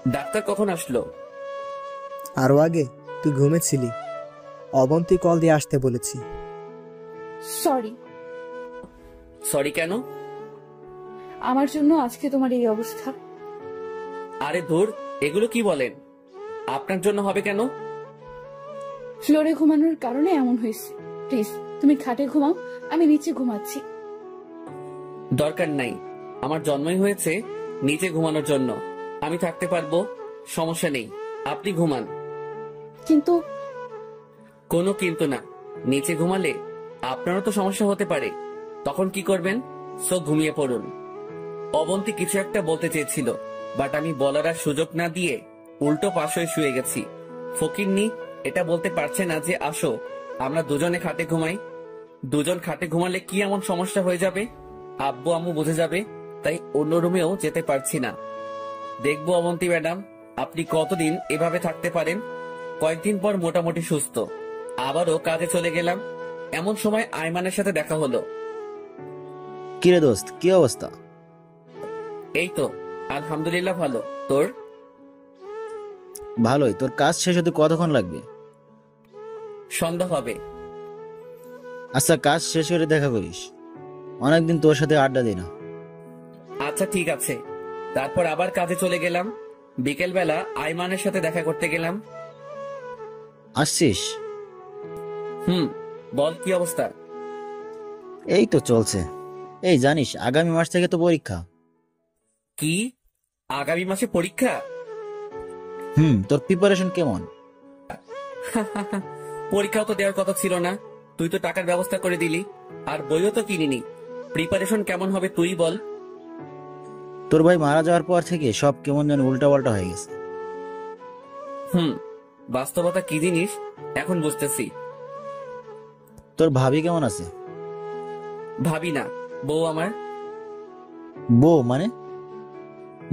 ডাক্তার কখন আসলো? আরো আগে তুই ঘুমেছিলি। অবন্তী কল দিয়ে আসতে বলেছি। সরি। সরি কেন? আমার জন্য আজকে তোমার এই অবস্থা। আরে ধুর, এগুলো কি বলেন? আপনার জন্য হবে কেন? ফ্লোরে ঘুমানোর কারণে এমন হয়েছে। প্লিজ তুমি খাটে ঘুমাও, আমি নিচে ঘুমাচ্ছি। দরকার নাই। আমার জন্মই হয়েছে নিচে ঘুমানোর জন্য। আমি থাকতে পারবো, সমস্যা নেই। আপনি ঘুমান। কিন্তু কোনো কিন্তু না। নিচে ঘুমালে আপনারও তো সমস্যা হতে পারে। তখন কি করবেন? সো ঘুমিয়ে পড়ুন। অবন্তী কিছু একটা বলতে চেয়েছিল, বাট আমি বলার আর সুযোগ না দিয়ে উল্টো পাশ হয়ে শুয়ে গেছি। ফকিন্নি এটা বলতে পারছে না যে আসো আমরা দুজনে খাটে ঘুমাই। দুজন খাটে ঘুমালে কি এমন সমস্যা হয়ে যাবে? আব্বু আম্মু বুঝে যাবে। তাই অন্য রুমেও যেতে পারছি না। দেখবো অবন্তী ম্যাডাম আপনি কতদিন এভাবে থাকতে পারেন। কয়েকদিন পর মোটামুটি সুস্থ। আবারও কাজে চলে গেলাম। এমন সময় আয়মানের সাথে দেখা হলো। কিরে দোস্ত, কি অবস্থা? এই তো আলহামদুলিল্লাহ ভালো। তোর? ভালোই। তোর কাজ শেষ হতে কতক্ষণ লাগবে? সন্ধ্যা হবে। আচ্ছা, কাজ শেষ করে দেখা করিস। অনেকদিন তোর সাথে আড্ডা দিই না। আচ্ছা ঠিক আছে। তারপর আবার কাজে চলে গেলাম। বিকেলবেলা আইমানের সাথে দেখা করতে গেলাম। আসছিস? বল কি অবস্থা? এই তো চলছে। এই জানিস আগামী মাস থেকে তো পরীক্ষা। কি? আগামী মাসে পরীক্ষা? তোর প্রিপারেশন কেমন? পরীক্ষাও তো দেওয়ার কথা ছিল না। তুই তো টাকার ব্যবস্থা করে দিলি, আর বইও তো কিনিনি। প্রিপারেশন কেমন হবে তুই বল। তোর ভাই মারা যাওয়ার পর থেকে সব কেমন যেন উল্টাপাল্টা হয়ে গেছে। বাস্তবতা কি জিনিস এখন বুঝতেছি। তোর ভাবি কেমন আছে? ভাবি না, বউ আমার। বউ মানে?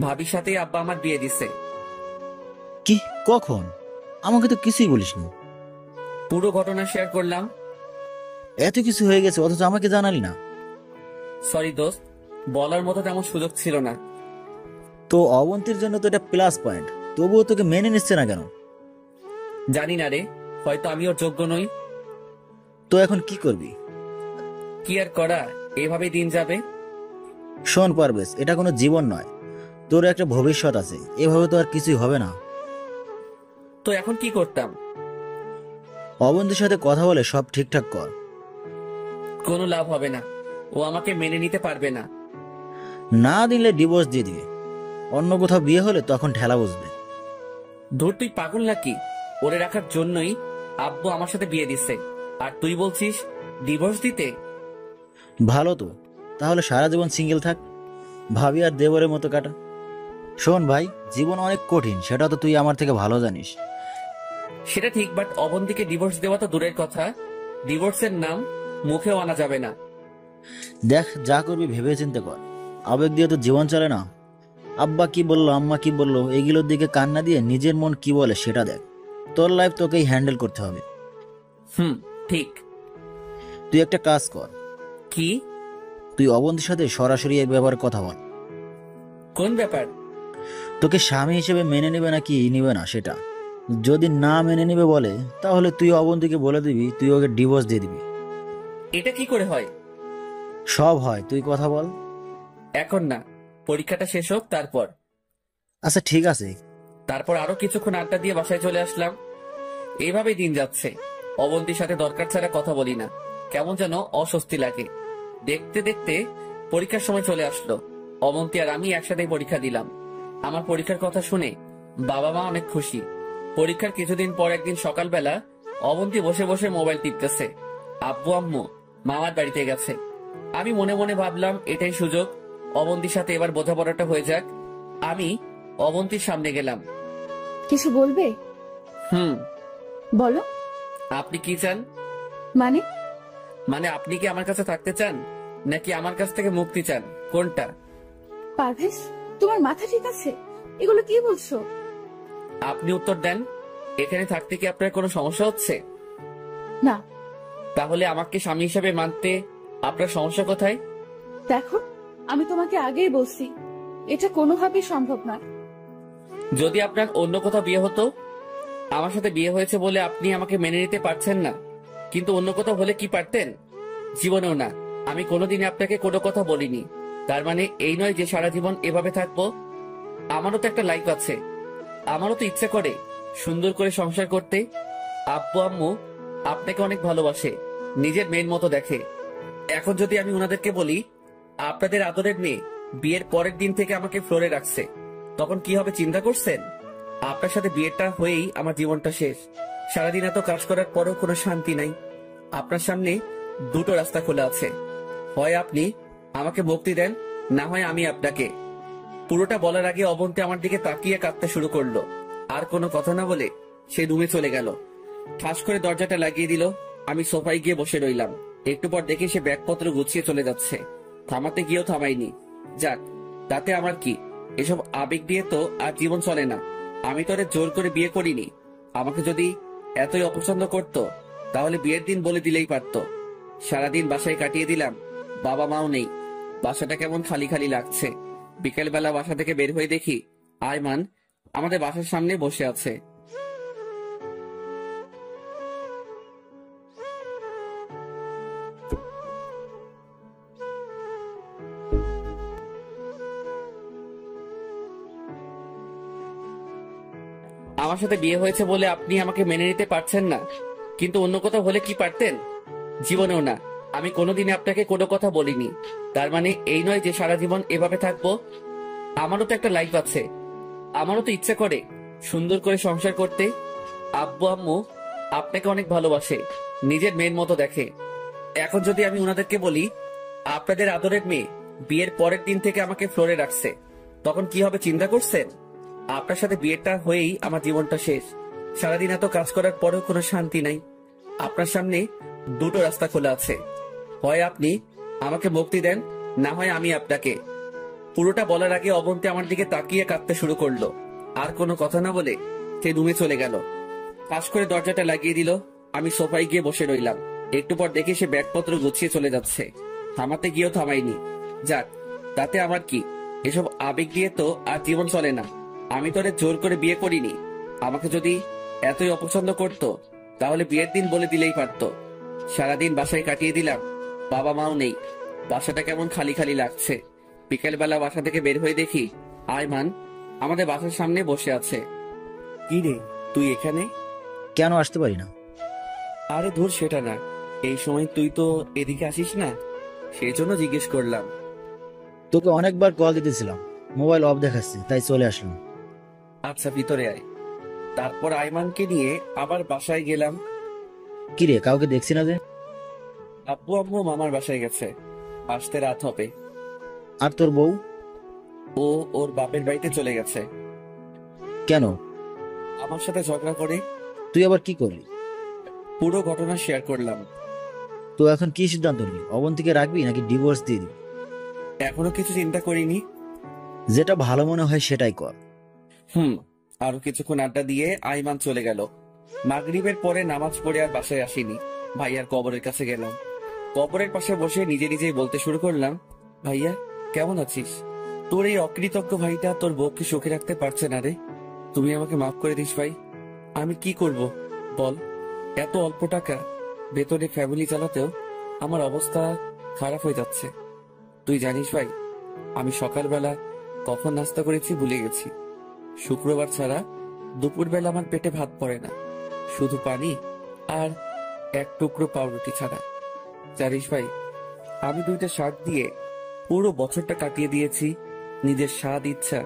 ভাবির সাথে আব্বা আমার বিয়ে দিছে। কি? কখন? আমাকে তো কিছুই বলিস না। পুরো ঘটনা শেয়ার করলাম। এত কিছু হয়ে গেছে অথচ আমাকে জানালি না। সরি দোস্ত, বলার মতো তেমন সুযোগ ছিল না। তো অবন্তীর জন্য তো এটা প্লাস পয়েন্ট, তবুও তোকে মেনে নিচ্ছে না কেন? জানি না রে, হয়তো আমি ওর যোগ্য নই। তো এখন কি করবি? কি আর করা, এভাবে দিন যাবে। শোন পারভেজ, এটা কোনো জীবন নয়। তোর একটা ভবিষ্যৎ আছে, এভাবে তো আর কিছুই হবে না। তো এখন কি করতাম? অবন্তীর সাথে কথা বলে সব ঠিকঠাক কর। কোনো লাভ হবে না, ও আমাকে মেনে নিতে পারবে না। না দিলে ডিভোর্স দিয়ে দিবে। অন্য কোথাও বিয়ে হলে তখন ঠেলা বুঝবে। ধুর, তুই পাগল নাকি? ওরে রাখার জন্যই আব্বু আমার সাথে বিয়ে দিচ্ছে, আর তুই বলছিস ডিভোর্স দিতে? ভালো তো, তাহলে সারা জীবন সিঙ্গেল থাক, ভাবি আর দেবরের মতো কাটা। শোন ভাই, জীবন অনেক কঠিন, সেটা তো তুই আমার থেকে ভালো জানিস। সেটা ঠিক, বাট অবন্তীকে ডিভোর্স দেওয়া তো দূরের কথা, ডিভোর্সের নাম মুখেও আনা যাবে না। দেখ, যা করবি ভেবে চিন্তে কর। আবেগ দিয়ে তো জীবন চলে না। আব্বা কি বললো, আম্মা কি বললো, এগুলোর দিকে কান না দিয়ে নিজের মন কি বলে সেটা দেখ। তোর লাইফ তোকেই হ্যান্ডেল করতে হবে। ঠিক। তুই একটা কাজ কর, কি? তুই অবন্তীর সাথে সরাসরি এই ব্যাপারে কথা বল। কোন ব্যাপার? তোকে স্বামী হিসেবে মেনে নেবে নাকি নিবে না সেটা। যদি না মেনে নেবে বলে, তাহলে তুই অবন্তীকে বলে দিবি তুই ওকে ডিভোর্স দিয়ে দিবি। এটা কি করে হয়? সব হয়, তুই কথা বল। এখন না, পরীক্ষাটা শেষ হোক তারপর। আচ্ছা ঠিক আছে। তারপর আরো কিছুক্ষণ আড্ডা দিয়ে বাসায় চলে আসলাম। এইভাবেই দিন যাচ্ছে। অবন্তীর সাথে দরকার ছাড়া কথা বলি না, কেমন যেন অস্বস্তি লাগে। দেখতে দেখতে পরীক্ষার সময় চলে আসলো। অবন্তী আর আমি একসাথে পরীক্ষা দিলাম। আমার পরীক্ষার কথা শুনে বাবা মা অনেক খুশি। পরীক্ষার কিছুদিন পর একদিন সকালবেলা অবন্তী বসে বসে মোবাইল টিপতেছে। আব্বু আম্মু মামার বাড়িতে গেছে। আমি মনে মনে ভাবলাম এটাই সুযোগ, অবন্তীর সাথে এবার বোঝাপড়াটা হয়ে যাক। আমি অবন্তীর সামনে গেলাম। কিছু বলবে? বলো। আপনি কি চান? মানে আপনি কি আমার কাছে থাকতে চান নাকি আমার কাছ থেকে মুক্তি চান, কোনটা? পারভেজ, তোমার মাথা ঠিক আছে? এগুলো কি বলছো? আপনি উত্তর দেন। এখানে থাকতে কি আপনার কোনো সমস্যা হচ্ছে? না। তাহলে আমাকে স্বামী হিসেবে মানতে আপনার সমস্যা কোথায়? দেখো, আমি তোমাকে আগেই বলছি এটা কোনোভাবেই সম্ভব নয়। যদি আপনার অন্য কোথাও বিয়ে হতো, আমার সাথে বিয়ে হয়েছে বলে আপনি আমাকে মেনে নিতে পারছেন না, কিন্তু অন্য কোথাও হলে কি পারতেন? জীবনেও না। আমি কোনোদিনই আপনাকে কোনো কথা বলিনি। তার মানে এই নয় যে সারা জীবন এভাবে থাকবো। আমারও তো একটা লাইফ আছে, আমারও তো ইচ্ছা করে সুন্দর করে সংসার করতে। আব্বু আম্মু আপনাকে অনেক ভালোবাসে, নিজের মেয়ের মতো দেখে। এখন যদি আমি ওনাদেরকে বলি আপনাদের আদরের মেয়ে বিয়ের পরের দিন থেকে আমাকে ফ্লোরে রাখছে, তখন কি হবে চিন্তা করছেন? আপনার সাথে বিয়েটা হয়েই আমার জীবনটা শেষ। সারাদিন এত কাজ করার পরেও কোনো শান্তি নাই। আপনার সামনে দুটো রাস্তা খোলা আছে, হয় আপনি আমাকে মুক্তি দেন, না হয় আমি আপনাকে। পুরোটা বলার আগে অবন্তী আমার দিকে তাকিয়ে কাঁদতে শুরু করলো। আর কোনো কথা না বলে সে রুমে চলে গেল। ঠাস করে দরজাটা লাগিয়ে দিল। আমি সোফায় গিয়ে বসে রইলাম। একটু পর দেখি সে ব্যাগপত্র গুছিয়ে চলে যাচ্ছে। থামাতে গিয়েও থামাইনি। যাক, তাতে আমার কি, এসব আবেগ দিয়ে তো আর জীবন চলে না। আমি তো জোর করে বিয়ে করিনি। আমাকে যদি এতই অপছন্দ করত, তাহলে বিয়ের দিন বলে দিলেই পারত। সারাদিন বাসায় কাটিয়ে দিলাম, বাবা মাও নেই। বাসাটা কেমন খালি খালি লাগছে। বিকেলবেলা বাসা থেকে বের হয়ে দেখি আয়মান আমাদের বাসার সামনে বসে আছে। আমার সাথে বিয়ে হয়েছে বলে আপনি আমাকে মেনে নিতে পারছেন না, কিন্তু অন্য কোথাও হলে কি পারতেন? জীবনেও না। আমি কোনোদিনই আপনাকে কোনো কথা বলিনি। তার মানে এই নয় যে সারা জীবন এভাবে থাকবো। আমারও তো একটা লাইফ আছে, আমারও তো ইচ্ছা করে সুন্দর করে সংসার করতে। আব্বু আম্মু আপনাকে অনেক ভালোবাসে, নিজের মেয়ের মতো দেখে। এখন যদি আমি ওনাদেরকে বলি আপনাদের আদরের মেয়ে বিয়ের পরের দিন থেকে আমাকে ফ্লোরে রাখছে, তখন কি হবে চিন্তা করছেন? আপনার সাথে বিয়েটা হয়েই আমার জীবনটা শেষ। সারাদিন এত কাজ করার পরেও কোনো শান্তি নাই। আপনার সামনে দুটো রাস্তা খোলা আছে, হয় আপনি আমাকে মুক্তি দেন, না হয় আমি আপনাকে। পুরোটা বলার আগে অবন্তী আমার দিকে তাকিয়ে কাঁদতে শুরু করলো। আর কোনো কথা না বলে সে রুমে চলে গেল। পাশ করে দরজাটা লাগিয়ে দিল। আমি সোফায় গিয়ে বসে রইলাম। একটু পর দেখি সে ব্যাগপত্র গুছিয়ে চলে যাচ্ছে। থামাতে গিয়েও থামাইনি। যাক, তাতে আমার কি, এসব আবেগ দিয়ে তো আর জীবন চলে না। আমি তো জোর করে বিয়ে করিনি। আমাকে যদি এতই অপছন্দ করত, তাহলে বিয়ের দিন বলে দিলেই পারত। সারাদিন বাসায় কাটিয়ে দিলাম, বাবা মাও নেই। বাসাটা কেমন খালি খালি লাগছে। বিকেলবেলা বাসা থেকে বের হয়ে দেখি আয়মান আমাদের বাসার সামনে বসে আছে। কি রে, তুই এখানে? কেন আসতে পারি না? আরে ধুর, সেটা না। এই সময় তুই তো এদিকে আসিস না, সেই জন্য জিজ্ঞেস করলাম। তোকে অনেকবার কল দিতেছিলাম, মোবাইল অফ দেখাচ্ছে, তাই চলে আসলাম। আচ্ছা, ভিতরে আয়। তারপর আয়মানকে নিয়ে আবার বাসায় গেলাম। কিরে, কাউকে দেখছি না যে? আব্বু আম্মু মামার বাসায় গেছে, আসতে রাত হবে। আর তোর বউ? ও ওর বাপের বাড়িতে চলে গেছে। কেন? আমার সাথে ঝগড়া করে। তুই আবার কি করলি? পুরো ঘটনা শেয়ার করলাম। তো এখন কি সিদ্ধান্ত নিলি? অবন্তীকে রাখবি নাকি ডিভোর্স দিয়ে দিবি? এখনো কিছু চিন্তা করিনি। যেটা ভালো মনে হয় সেটাই কর। আরো কিছুক্ষণ আড্ডা দিয়ে আইমান চলে গেল। মাগরিবের পরে নামাজ পড়ে আর বাসায় আসিনি। ভাইয়ার কবরের কাছে গেলাম। কবরের পাশে বসে নিজে নিজেই বলতে শুরু করলাম, ভাইয়া কেমন আছিস? তোর এই অকৃতজ্ঞ ভাইটা তোর বউকে সুখে রাখতে পারছে না রে। তুমি আমাকে মাফ করে দিস ভাই। আমি কি করব বল? এত অল্প টাকা বেতনে ফ্যামিলি চালাতেও আমার অবস্থা খারাপ হয়ে যাচ্ছে। তুই জানিস ভাই, আমি সকালবেলা কখন নাস্তা করেছি ভুলে গেছি। শুক্রবার ছাড়া দুপুরবেলা আমার পেটে ভাত পড়ে না, শুধু পানি আর এক টুকরো পাউরুটি ছাড়া। জানিস ভাই, আমি 2টা শার্ট দিয়ে পুরো বছরটা কাটিয়ে দিয়েছি। নিজের স্বাদ ইচ্ছা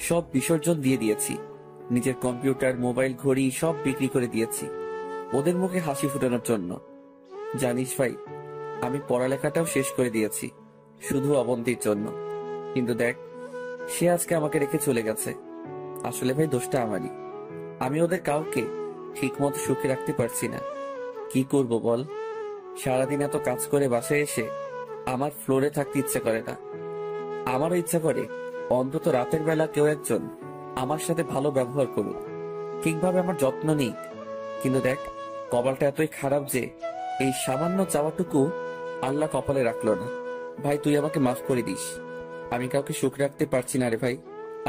সব বিসর্জন দিয়ে দিয়েছি। নিজের কম্পিউটার, মোবাইল, ঘড়ি সব বিক্রি করে দিয়েছি ওদের মুখে হাসি ফুটানোর জন্য। জানিস ভাই, আমি পড়ালেখাটাও শেষ করে দিয়েছি শুধু অবন্তীর জন্য। কিন্তু দেখ, সে আজকে আমাকে রেখে চলে গেছে। আসলে ভাই দোষটা আমারই। আমি ওদের কাউকে ঠিক মতো সুখে রাখতে পারছি না। কি করব বল? সারাদিন এত কাজ করে বাসায় এসে আমার ফ্লোরে থাকতে ইচ্ছে করে না। আমারও ইচ্ছা করে অন্তত রাতের বেলা কেউ একজন আমার সাথে ভালো ব্যবহার করুক, ঠিকভাবে আমার যত্ন নিক। কিন্তু দেখ, কপালটা এতই খারাপ যে এই সামান্য চাওয়াটুকু আল্লাহ কপালে রাখলো না। ভাই তুই আমাকে মাফ করে দিস। আমি কাউকে সুখ রাখতে পারছি না রে ভাই।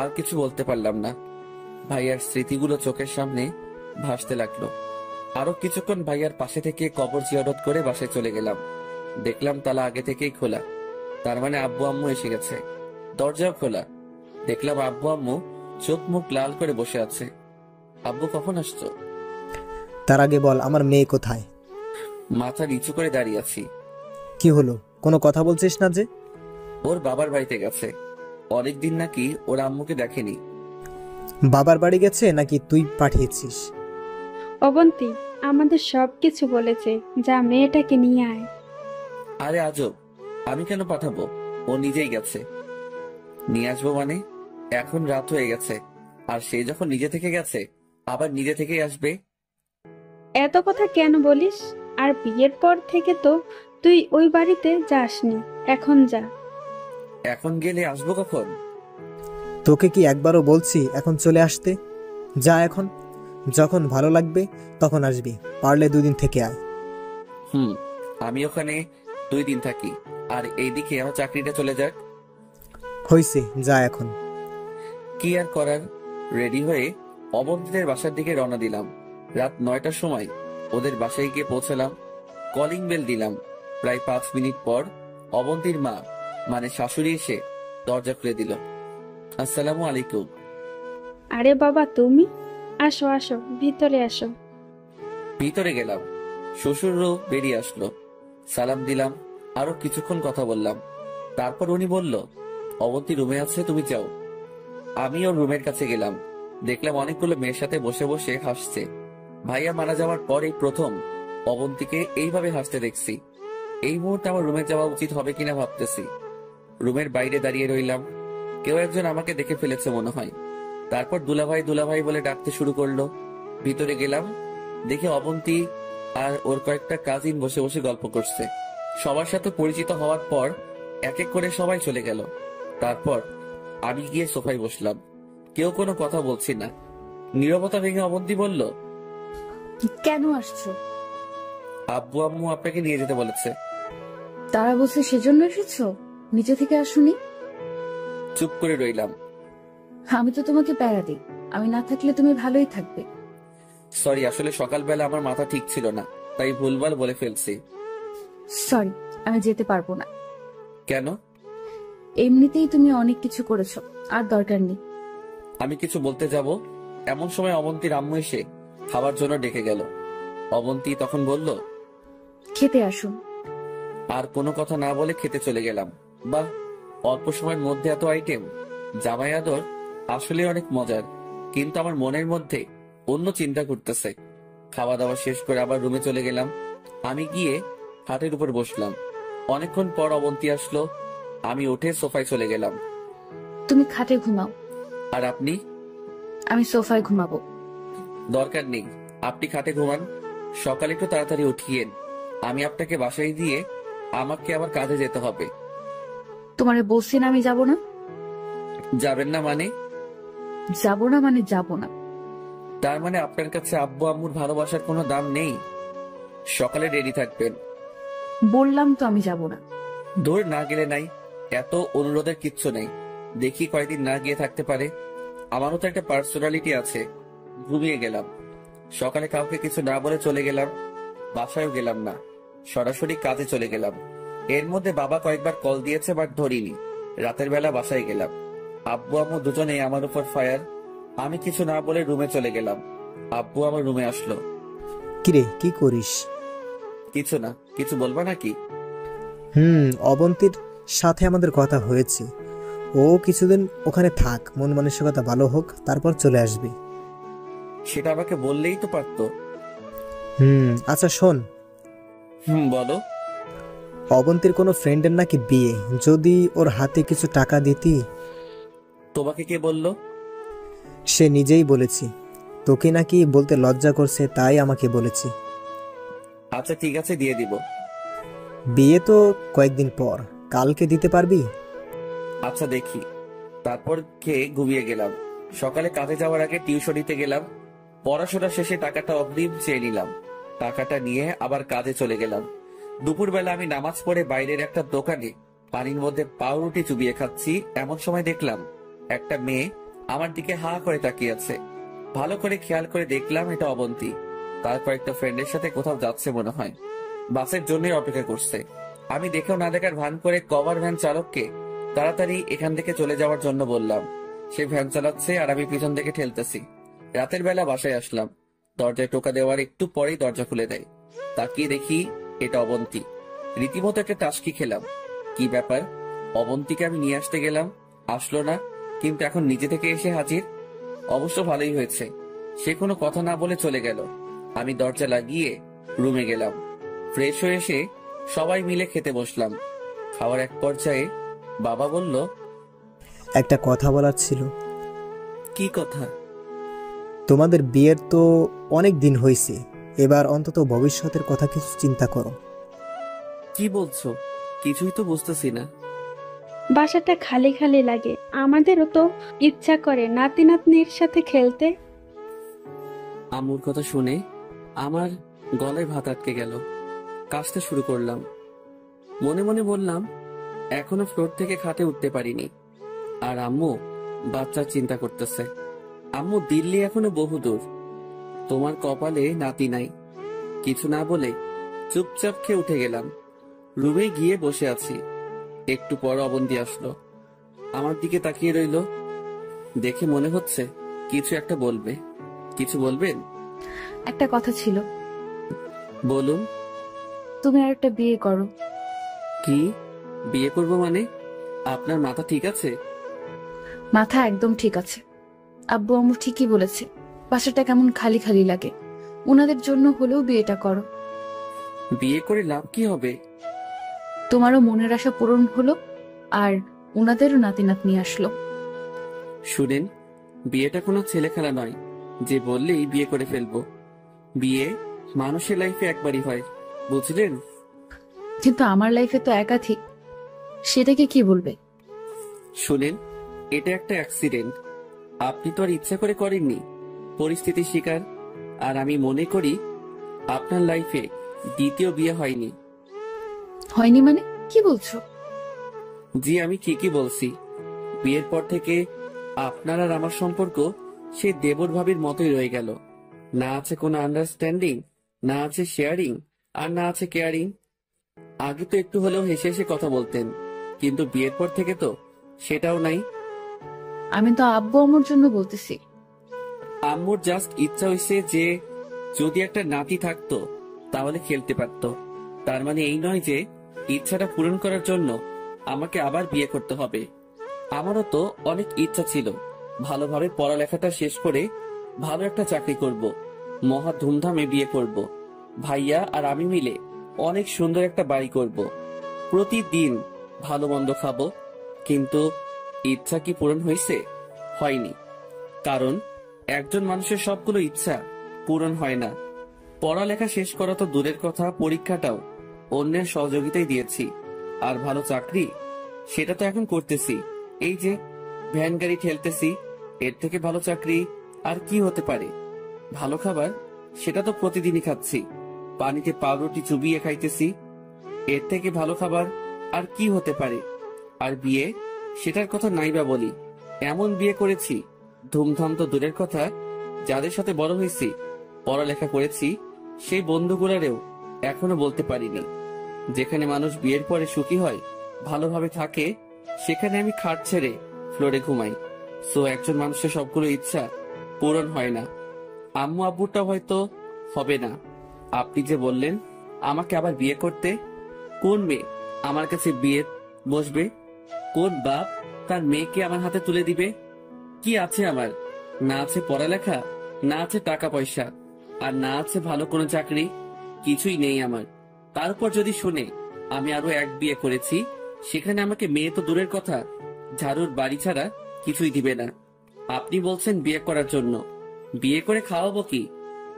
আর কিছু বলতে পারলাম না। ভাইয়ার স্মৃতিগুলো চোখের সামনে ভাসতে লাগলো। আরো কিছুক্ষণ ভাইয়ার পাশে থেকে কবর জিয়ারত করে বাসায় চলে গেলাম। দেখলাম তালা আগে থেকেই খোলা, তার মানে আব্বু আম্মু এসে গেছে। দরজাও খোলা। দেখলাম আব্বু আম্মু চোখ মুখ লাল করে বসে আছে। আব্বু কখন আসছো? তার আগে বল, আমার মেয়ে কোথায়? মাথা নিচু করে দাঁড়িয়ে আছি। কি হলো, কোনো কথা বলছিস না যে? ওর বাবার বাড়িতে গেছে। অনেকদিন নাকি ওর আম্মুকে দেখেনি। বাবার বাড়ি গেছে নাকি তুই পাঠিয়েছিস? অবন্তী আমাদের সবকিছু বলেছে, যা মেয়েটাকে নিয়ে আয়। আরে আজব, আমি কেন পাঠাবো? ও নিজেই গেছে। নিয়ে আসবো মানে? এখন রাত হয়ে গেছে, আর সে যখন নিজে থেকে গেছে আবার নিজে থেকেই আসবে। এত কথা কেন বলিস? আর বিয়ের পর থেকে তো তুই ওই বাড়িতে যাসনি, এখন যা। এখন গেলে আসবো কখন? তোকে কি একবারও বলছি এখন চলে আসতে? যা এখন, যখন ভালো লাগবে তখন আসবি, পারলে 2 দিন থেকে আয়। আমি ওখানে 2 দিন থাকি, আর এইদিকে আমার চাকরিটা চলে যাক। হইছে, যা এখন। কি আর করার, রেডি হয়ে অবন্তীদের বাসার দিকে রওনা দিলাম। রাত 9টার সময় ওদের বাসায় গিয়ে পৌঁছালাম। কলিং বেল দিলাম। প্রায় 5 মিনিট পর অবন্তীর মা মানে শাশুড়ি এসে দরজা খুলে দিল। আসসালামু আলাইকুম। আরে বাবা তুমি, আসো আসো, ভিতরে আসো। ভিতরে গেলাম। শ্বশুরও বেরিয়ে আসলো। সালাম দিলাম, আরো কিছুক্ষণ কথা বললাম। তারপর উনি বলল, অবন্তী রুমে আছে, তুমি যাও। আমি ওর রুমের কাছে গেলাম। দেখলাম অনেকগুলো মেয়ের সাথে বসে বসে হাসছে। ভাইয়া মারা যাওয়ার পর এই প্রথম অবন্তীকে এইভাবে হাসতে দেখছি। এই মুহূর্তে আমার রুমে যাওয়া উচিত হবে কিনা ভাবতেছি। রুমের বাইরে দাঁড়িয়ে রইলাম। কেউ একজন আমাকে দেখে ফেলেছে মনে হয়। তারপর দুলাভাই দুলাভাই বলে ডাকতে শুরু করলো। ভিতরে গেলাম, দেখে অবন্তী আর ওর কয়েকটা কাজিন বসে বসে গল্প করছে। সবার সাথে পরিচিত হওয়ার পর এক এক করে সবাই চলে গেল। তারপর আমি গিয়ে সোফায় বসলাম। কেউ কোনো কথা বলছি না। নীরবতা ভেঙে অবন্তী বলল, কেন আসছো? আব্বু আম্মু আপনাকে নিয়ে যেতে বলেছে। তারা বলছে সেজন্য এসেছো, নিচে থেকে আসুনি? চুপ করে রইলাম। আমি তো তোমাকে প্যারা দিই, আমি না থাকলে তুমি ভালোই থাকবে। সরি, আসলে সকালবেলা আমার মাথা ঠিক ছিল না, তাই ভুলভাল বলে ফেলছি। সরি, আমি যেতে পারবো না। কেন? এমনিতেই তুমি অনেক কিছু করেছো, আর দরকার নেই। আমি কিছু বলতে যাব, এমন সময় অবন্তীর আম্মু এসে খাবার জন্য ডেকে গেল। অবন্তী তখন বলল, খেতে আসুন। আর কোনো কথা না বলে খেতে চলে গেলাম। বাহ, অল্প সময়ের মধ্যে এত আইটেম। জামাই আদর আসলে অনেক মজার, কিন্তু আমার মনের মধ্যে অন্য চিন্তা করতেছে। খাওয়া দাওয়া শেষ করে আবার রুমে চলে গেলাম। আমি গিয়ে খাটের উপর বসলাম। অনেকক্ষণ পর অবন্তী আসলো। আমি উঠে সোফায় চলে গেলাম। তুমি খাটে ঘুমাও। আর আপনি? আমি সোফায় ঘুমাবো। দরকার নেই, আপনি খাটে ঘুমান, সকালে একটু তাড়াতাড়ি উঠিয়েন। আমি আপনাকে বাসায় দিয়ে আমাকে আবার কাজে যেতে হবে। তোমারে বলছি না আমি যাব না। যাবেন না মানে? যাব না মানে যাব না। তার মানে আপনার কাছে আব্বু আম্মুর ভালোবাসার কোনো দাম নেই? সকালে রেডি থাকবেন। বললাম তো আমি যাব না। দূর না গেলে নাই, এত অনুরোধের কিচ্ছু নেই। দেখি কয়দিন না গিয়ে থাকতে পারে। আমারও তো একটা পার্সোনালিটি আছে। ঘুমিয়ে গেলাম। সকালে কাউকে কিছু না বলে চলে গেলাম। বাসায়ও গেলাম না, সরাসরি কাজে চলে গেলাম। এর মধ্যে বাবা কয়েকবার কল দিয়েছে, বাট ধরিনি। রাতের বেলা বাসায় গেলাম। আব্বু আম্মু দুজনেই আমার উপর ফায়ার। আমি কিছু না বলে রুমে চলে গেলাম। আব্বু আমার রুমে আসলো। কিরে কি করিস? কিছু না। কিছু বলবা নাকি? অবন্তীর সাথে আমাদের কথা হয়েছে, ও কিছুদিন ওখানে থাক, মন মানসিকতা ভালো হোক, তারপর চলে আসবে। সেটা আমাকে বললেই তো পারতো। আচ্ছা শোন। বলো। অবন্তীর কোনো ফ্রেন্ডের নাকি বিয়ে, যদি ওর হাতে কিছু টাকা দিতি। তোমাকে কে বললো? সে নিজেই বলেছি, তোকে নাকি বলতে লজ্জা করছে, তাই আমাকে বলেছে। আচ্ছা ঠিক আছে, দিয়ে দিব। বিয়ে তো কয়েকদিন পর, কালকে দিতে পারবি? আচ্ছা দেখি। তারপর খেয়ে ঘুমিয়ে গেলাম। সকালে কাজে যাওয়ার আগে টিউশনিতে গেলাম। পড়াশোনা শেষে টাকাটা অগ্রিম চেয়ে নিলাম। টাকাটা নিয়ে আবার কাজে চলে গেলাম। দুপুরবেলা আমি নামাজ পড়ে বাইরের একটা দোকানে পানির মধ্যে পাউরুটি চুবিয়ে খাচ্ছি। এমন সময় দেখলাম একটা মেয়ে আমার দিকে হা করে তাকিয়ে আছে। ভালো করে খেয়াল করে দেখলাম এটা অবন্তী। তার কয়েকটা ফ্রেন্ডের সাথে কোথাও যাচ্ছে মনে হয়। বাসের জন্যই অপেক্ষা করছে। আমি দেখেও না দেখার ভান করে কভার ভ্যান চালককে তাড়াতাড়ি এখান থেকে চলে যাওয়ার জন্য বললাম। সে ভ্যান চালাচ্ছে আর আমি পিছন থেকে ঠেলতেছি। রাতের বেলা বাসায় আসলাম। দরজায় টোকা দেওয়ার একটু পরেই দরজা খুলে দেয়। তাকিয়ে দেখি এটা অবন্তী। রীতিমতো একটা টাস্কি খেলাম। কি ব্যাপার? অবন্তীকে আমি নিয়ে আসতে গেলাম, আসলো না, কিন্তু এখন নিজে থেকে এসে হাজির। অবশ্য ভালোই হয়েছে, সে কোনো কথা না বলে চলে গেল। আমি দরজা লাগিয়ে রুমে গেলাম। ফ্রেশ হয়ে এসে সবাই মিলে খেতে বসলাম। খাওয়ার এক পর্যায়ে বাবা বলল, একটা কথা বলার ছিল। কি কথা? তোমাদের বিয়ের তো অনেক দিন হয়েছে, এবার অন্তত ভবিষ্যতের কথা কিছু চিন্তা করো। কি বলছো? কিছুই তো বুঝতেছি না। বাসাটা খালি খালি লাগে, আমাদেরও তো ইচ্ছা করে নাতি নাতনির সাথে খেলতে। আম্মুর কথা শুনে আমার গলায় ভাত আটকে গেল। কাশতে শুরু করলাম। মনে মনে বললাম, এখনো ফ্লোর থেকে খাটে উঠতে পারিনি, আর আম্মু বাচ্চার চিন্তা করতেছে। আম্মু, দিল্লি এখনো বহুদূর। তোমার কপালে নাতি নাই। কিছু না বলে চুপচাপ খেয়ে উঠে গেলাম। রুমে গিয়ে বসে আছি। একটু পর অবন্তী আসলো। আমার দিকে তাকিয়ে রইল। দেখে মনে হচ্ছে কিছু একটা বলবে। কিছু বলবেন? একটা কথা ছিল। বলুন। তুমি আর একটা বিয়ে করো। কি? বিয়ে করব মানে? আপনার মাথা ঠিক আছে? মাথা একদম ঠিক আছে। আব্বু আম্মু ঠিকই বলেছে, বাসাটা কেমন খালি খালি লাগে। ওনাদের জন্য হলেও বিয়েটা করো। বিয়ে করে লাভ কি হবে? তোমারও মনের আশা পূরণ হলো, আর ওনাদেরও নাতি নাতনি আসলো। শুনেন, বিয়েটা কোনো ছেলে খেলা নয় যে বললেই বিয়ে করে ফেলবো। বিয়ে মানুষের লাইফে একবারই হয়, বুঝলেন? কিন্তু আমার লাইফে তো একাধিক। সেটাকে কি বলবে? শুনেন, এটা একটা অ্যাক্সিডেন্ট। আপনি তো আর ইচ্ছা করে করেননি, পরিস্থিতির শিকার। আর আমি মনে করি আপনার লাইফে দ্বিতীয় বিয়ে হয়নি। হয়নি মানে কি বলছো? জি, আমি ঠিকই বলছি। বিয়ের পর থেকে আপনার আর আমার সম্পর্ক সেই দেবর ভাবির মতোই রয়ে গেল। না আছে কোনো আন্ডারস্ট্যান্ডিং, না আছে শেয়ারিং, আর না আছে কেয়ারিং। আগে তো একটু হলেও হেসে হেসে কথা বলতেন, কিন্তু বিয়ের পর থেকে তো সেটাও নাই। আমি তো আব্বু আম্মুর জন্য বলতেছি। আম্মুর জাস্ট ইচ্ছা হয়েছে যে যদি একটা নাতি থাকতো তাহলে খেলতে পারতো। তার মানে এই নয় যে ইচ্ছাটা পূরণ করার জন্য আমাকে আবার বিয়ে করতে হবে। আমারও তো অনেক ইচ্ছা ছিল, ভালোভাবে পড়ালেখাটা শেষ করে ভালো একটা চাকরি করব, মহা ধুমধামে বিয়ে করব, ভাইয়া আর আমি মিলে অনেক সুন্দর একটা বাড়ি করব, প্রতিদিন ভালো মন্দ খাবো। কিন্তু ইচ্ছা কি পূরণ হয়েছে? হয়নি। কারণ একজন মানুষের সবগুলো ইচ্ছা পূরণ হয় না। পড়ালেখা শেষ করা তো দূরের কথা, পরীক্ষাটাও অন্যের সহযোগিতায় দিয়েছি। আর ভালো চাকরি, সেটা তো এখন করতেছি। এই যে ভ্যান গাড়ি ঠেলতেছি, এর থেকে ভালো চাকরি আর কি হতে পারে? ভালো খাবার, সেটা তো প্রতিদিনই খাচ্ছি। পানিতে পাউরুটি চুবিয়ে খাইতেছি, এর থেকে ভালো খাবার আর কি হতে পারে? আর বিয়ে, সেটার কথা নাইবা বলি। এমন বিয়ে করেছি, ধুমধাম তো দূরের কথা, যাদের সাথে বড় হয়েছি, পড়ালেখা করেছি, সেই বন্ধুগুলারেও এখনো বলতে পারিনি। যেখানে মানুষ বিয়ের পরে সুখী হয়, ভালোভাবে থাকে, সেখানে আমি খাট ছেড়ে ফ্লোরে ঘুমাই। সো একজন মানুষের সবগুলো ইচ্ছা পূরণ হয় না। আম্মু আব্বুটা হয়তো হবে না। আপনি যে বললেন আমাকে আবার বিয়ে করতে, কোন মেয়ে আমার কাছে বিয়ে বসবে? কোন বাপ তার মেয়েকে আমার হাতে তুলে দিবে? কি আছে আমার? না আছে পড়ালেখা, না আছে টাকা পয়সা, আর না আছে ভালো কোনো চাকরি। কিছুই নেই আমার। তারপর যদি শুনে আমি আরো এক বিয়ে করেছি, সেখানে আমাকে মেয়ে তো দূরের কথা, ঝাড়ুর বাড়ি ছাড়া কিছুই দিবে না। আপনি বলছেন বিয়ে করার জন্য। বিয়ে করে খাওয়াবো কি?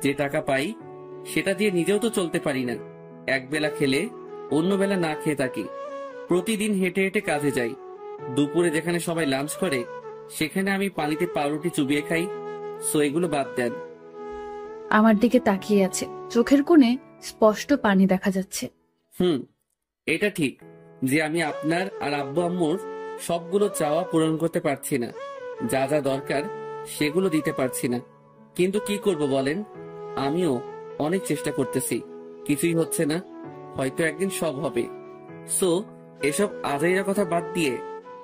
যে টাকা পাই সেটা দিয়ে নিজেও তো চলতে পারি না। এক বেলা খেলে অন্য বেলা না খেয়ে থাকি। প্রতিদিন হেঁটে হেঁটে কাজে যাই। দুপুরে যেখানে সবাই লাঞ্চ করে, সেখানে আমি পানিতে পাউরুটি চুবিয়ে খাই। সো এগুলো বাদ দেন। আমার দিকে তাকিয়ে আছে, চোখের কোণে স্পষ্ট পানি দেখা যাচ্ছে। এটা ঠিক যে আমি আপনার আর আব্বু আম্মুর সবগুলো চাওয়া পূরণ করতে পারছি না। যা যা দরকার সেগুলো দিতে পারছি না। কিন্তু কি করব বলেন? আমিও অনেক চেষ্টা করতেছি, কিছুই হচ্ছে না। হয়তো একদিন সব হবে। সো এসব আজাইরা কথা বাদ দিয়ে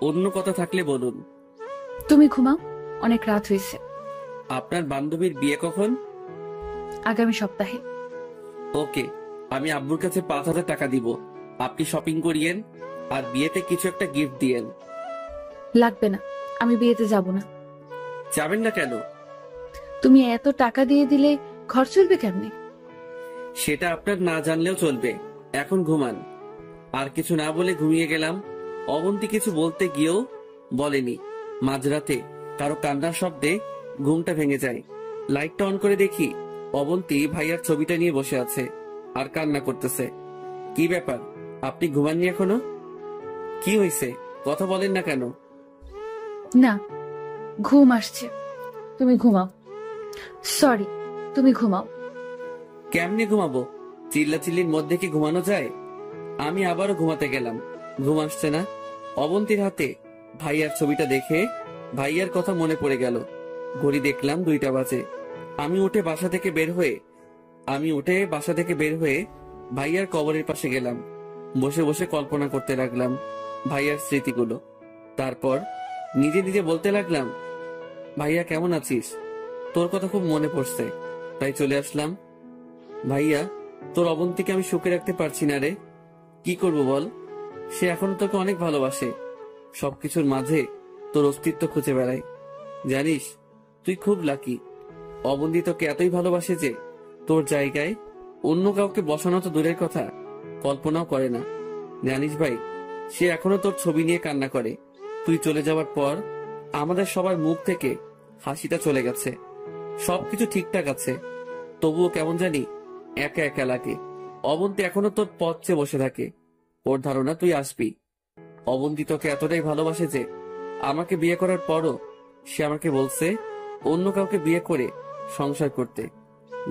অন্য কথা থাকলে বলুন। তুমি ঘুমাও, অনেক রাত হয়েছে। আপনার বান্ধবীর বিয়ে কখন? আগামী সপ্তাহে। ওকে, আমি আব্বুর কাছে 5,000 টাকা দিব। আপনি শপিং করিয়েন আর বিয়েতে কিছু একটা গিফট দিয়েন। লাগবে না, আমি বিয়েতে যাব না। যাবেন না কেন? তুমি এত টাকা দিয়ে দিলে ঘর চলবে কেমনে? সেটা আপনার না জানলেও চলবে। এখন ঘুমান। আর কিছু না বলে ঘুমিয়ে গেলাম। অবন্তী কিছু বলতে গিয়েও বলেনি। মাঝরাতে কারো কান্নার শব্দে ঘুমটা ভেঙে যায়। লাইটটা অন করে দেখি অবন্তী ভাইয়ার ছবিটা নিয়ে বসে আছে আর কান্না করতেছে। কি ব্যাপার, আপনি ঘুমাননি এখনো? কি হয়েছে, কথা বলেন না কেন? না, ঘুম আসছে। তুমি ঘুমাও। সরি, তুমি ঘুমাও। কেমনে ঘুমাবো? চিল্লাচিল্লির মধ্যে কি ঘুমানো যায়? আমি আবারও ঘুমাতে গেলাম। ঘুম আসছে না। অবন্তীর হাতে ভাইয়ার ছবিটা দেখে ভাইয়ার কথা মনে পড়ে গেল। ঘড়ি দেখলাম 2টা বাজে। আমি উঠে বাসা থেকে বের হয়ে ভাইয়ার কবরের পাশে গেলাম। বসে বসে কল্পনা করতে লাগলাম ভাইয়ার স্মৃতিগুলো। তারপর নিজে নিজে বলতে লাগলাম, ভাইয়া কেমন আছিস? তোর কথা খুব মনে পড়ছে, তাই চলে আসলাম। ভাইয়া, তোর অবন্তীকে আমি সুখে রাখতে পারছি না রে। কি করব বল? সে এখনো তোকে অনেক ভালোবাসে। সবকিছুর মাঝে তোর অস্তিত্ব খুঁজে বেড়ায়। জানিস, তুই খুব লাকি। অবন্তী তোকে এতই ভালোবাসে যে তোর জায়গায় অন্য কাউকে বসানো তো দূরের কথা, কল্পনাও করে না। জানিস ভাই, সে এখনো তোর ছবি নিয়ে কান্না করে। তুই চলে যাওয়ার পর আমাদের সবার মুখ থেকে হাসিটা চলে গেছে। সবকিছু ঠিকঠাক আছে, তবুও কেমন জানি একা একা লাগে। অবন্তী এখনো তোর পথ চেয়ে বসে থাকে। ওর ধারণা তুই আসবি। অবন্তী তোকে এতটাই ভালোবাসে যে আমাকে বিয়ে করার পরও সে আমাকে বলছে অন্য কাউকে বিয়ে করে সংসার করতে।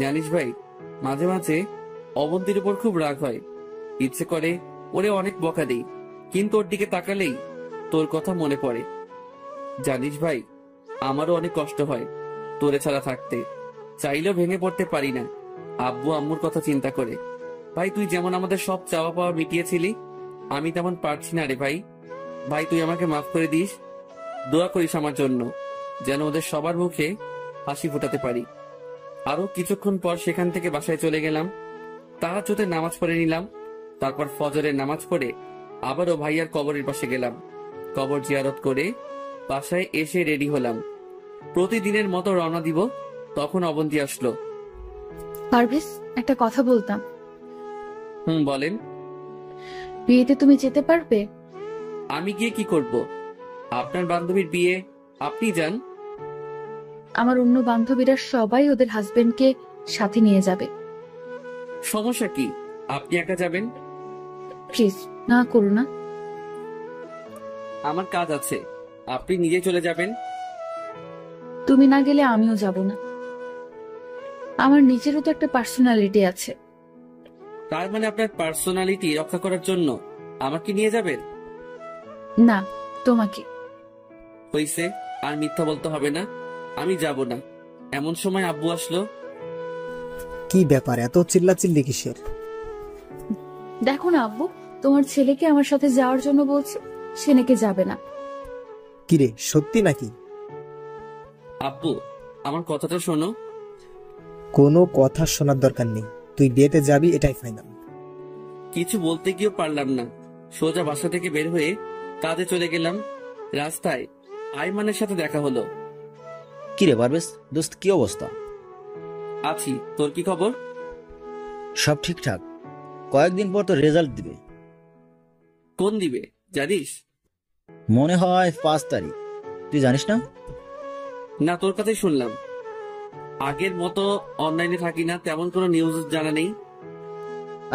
জানিস ভাই, মাঝে মাঝে অবন্তীর উপর খুব রাগ হয়। ইচ্ছে করে ওরে অনেক বকা দেই, কিন্তু ওর দিকে তাকালেই তোর কথা মনে পড়ে। জানিস ভাই, আমারও অনেক কষ্ট হয় তোরে ছাড়া থাকতে। চাইলেও ভেঙে পড়তে পারি না আব্বু আম্মুর কথা চিন্তা করে। ভাই, তুই যেমন আমাদের সব চাওয়া পাওয়া মিটিয়েছিলি, আমি তেমন পারছি না রে ভাই। ভাই, তুই আমাকে মাফ করে দিস। দোয়া করিস আমার জন্য, যেন ওদের সবার মুখে হাসি ফোটাতে পারি। আরো কিছুক্ষণ পর সেখান থেকে বাসায় চলে গেলাম। তাহাজ্জুদের নামাজ পড়ে নিলাম। তারপর ফজরের নামাজ পড়ে আবারও ভাইয়ার কবরের পাশে গেলাম। কবর জিয়ারত করে বাসায় এসে রেডি হলাম। প্রতিদিনের মতো রওনা দিব। তখন অবন্তী আসলো। পারভেজ, একটা কথা বলতাম। বলেন। বিয়েতে তুমি যেতে পারবে? আমি গিয়ে কি করব? আপনার বান্ধবীর বিয়ে, আপনি যান। আমার অন্য বান্ধবীরা সবাই ওদের হাজবেন্ডকে সাথে নিয়ে যাবে। সমস্যা কি? আপনি একা যাবেন? প্লিজ না করো না। আমার কাজ আছে, আপনি নিজে চলে যাবেন। তুমি না গেলে আমিও যাব না। আমার নিজেরও তো একটা পার্সোনালিটি আছে। তার মানে আপনার পার্সোনালিটি রক্ষা করার জন্য আমাকে নিয়ে যাবেন? না, তোমাকে। হইছে, আর মিথ্যা বলতে হবে না, আমি যাব না। এমন সময় আব্বু আসলো। কি ব্যাপার, এত চিল্লাচিল্লি কিসের? দেখো না আব্বু, তোমার ছেলেকে আমার সাথে যাওয়ার জন্য বলছে, সে নাকি যাবে না। কিরে, সত্যি নাকি? আব্বু, আমার কথাটা শোনো। কোনো কথা শোনার দরকার নেই, তুই বিয়েতে যাবি, এটাই ফাইনাল। কিছু বলতে গিয়েও পারলাম না, সোজা বাসা থেকে বের হয়ে কাজে চলে গেলাম। রাস্তায় আইমানের সাথে দেখা হলো। কি রে পারভেজ, দোস্ত কি অবস্থা? আছি, তোর কি খবর? সব ঠিকঠাক। কয়েকদিন পর তো রেজাল্ট দিবে। কোন দিবে জানিস? মনে হয় 5 তারিখ। তুই জানিস না? না, তোর কথাই শুনলাম। আগের মতো অনলাইনে থাকি না, তেমন কোনো নিউজ জানা নেই।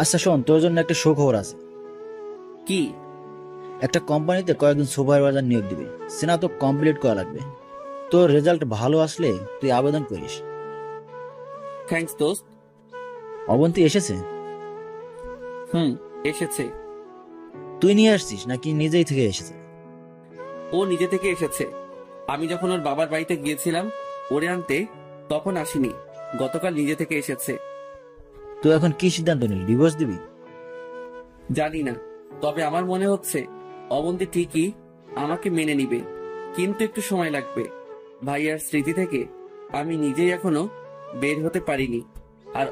আচ্ছা শোন, তোর জন্য একটা সুখবর আছে। কি? একটা কোম্পানিতে কয়েকজন সুপারভাইজার নিয়োগ দিবে, স্নাতক কমপ্লিট করা লাগবে। তোর রেজাল্ট ভালো আসলে তুই আবেদন করিস। থ্যাঙ্কস দোস্ত। অবন্তী এসেছে? এসেছে। তুই নিয়ে আসছিস নাকি নিজেই থেকে এসেছে? ও নিজে থেকে এসেছে। আমি যখন ওর বাবার বাড়িতে গিয়েছিলাম ওরে আনতে, তখন আসিনি। গতকাল নিজে থেকে এসেছে। তুই এখন কি সিদ্ধান্ত নিলি, ডিভোর্স দিবি? জানি না, তবে আমার মনে হচ্ছে অবন্তী ঠিকই আমাকে মেনে নিবে, কিন্তু একটু সময় লাগবে। ভাইয়ার স্মৃতি থেকে আমি নিজেই এখনো বের হতে পারিনি। আর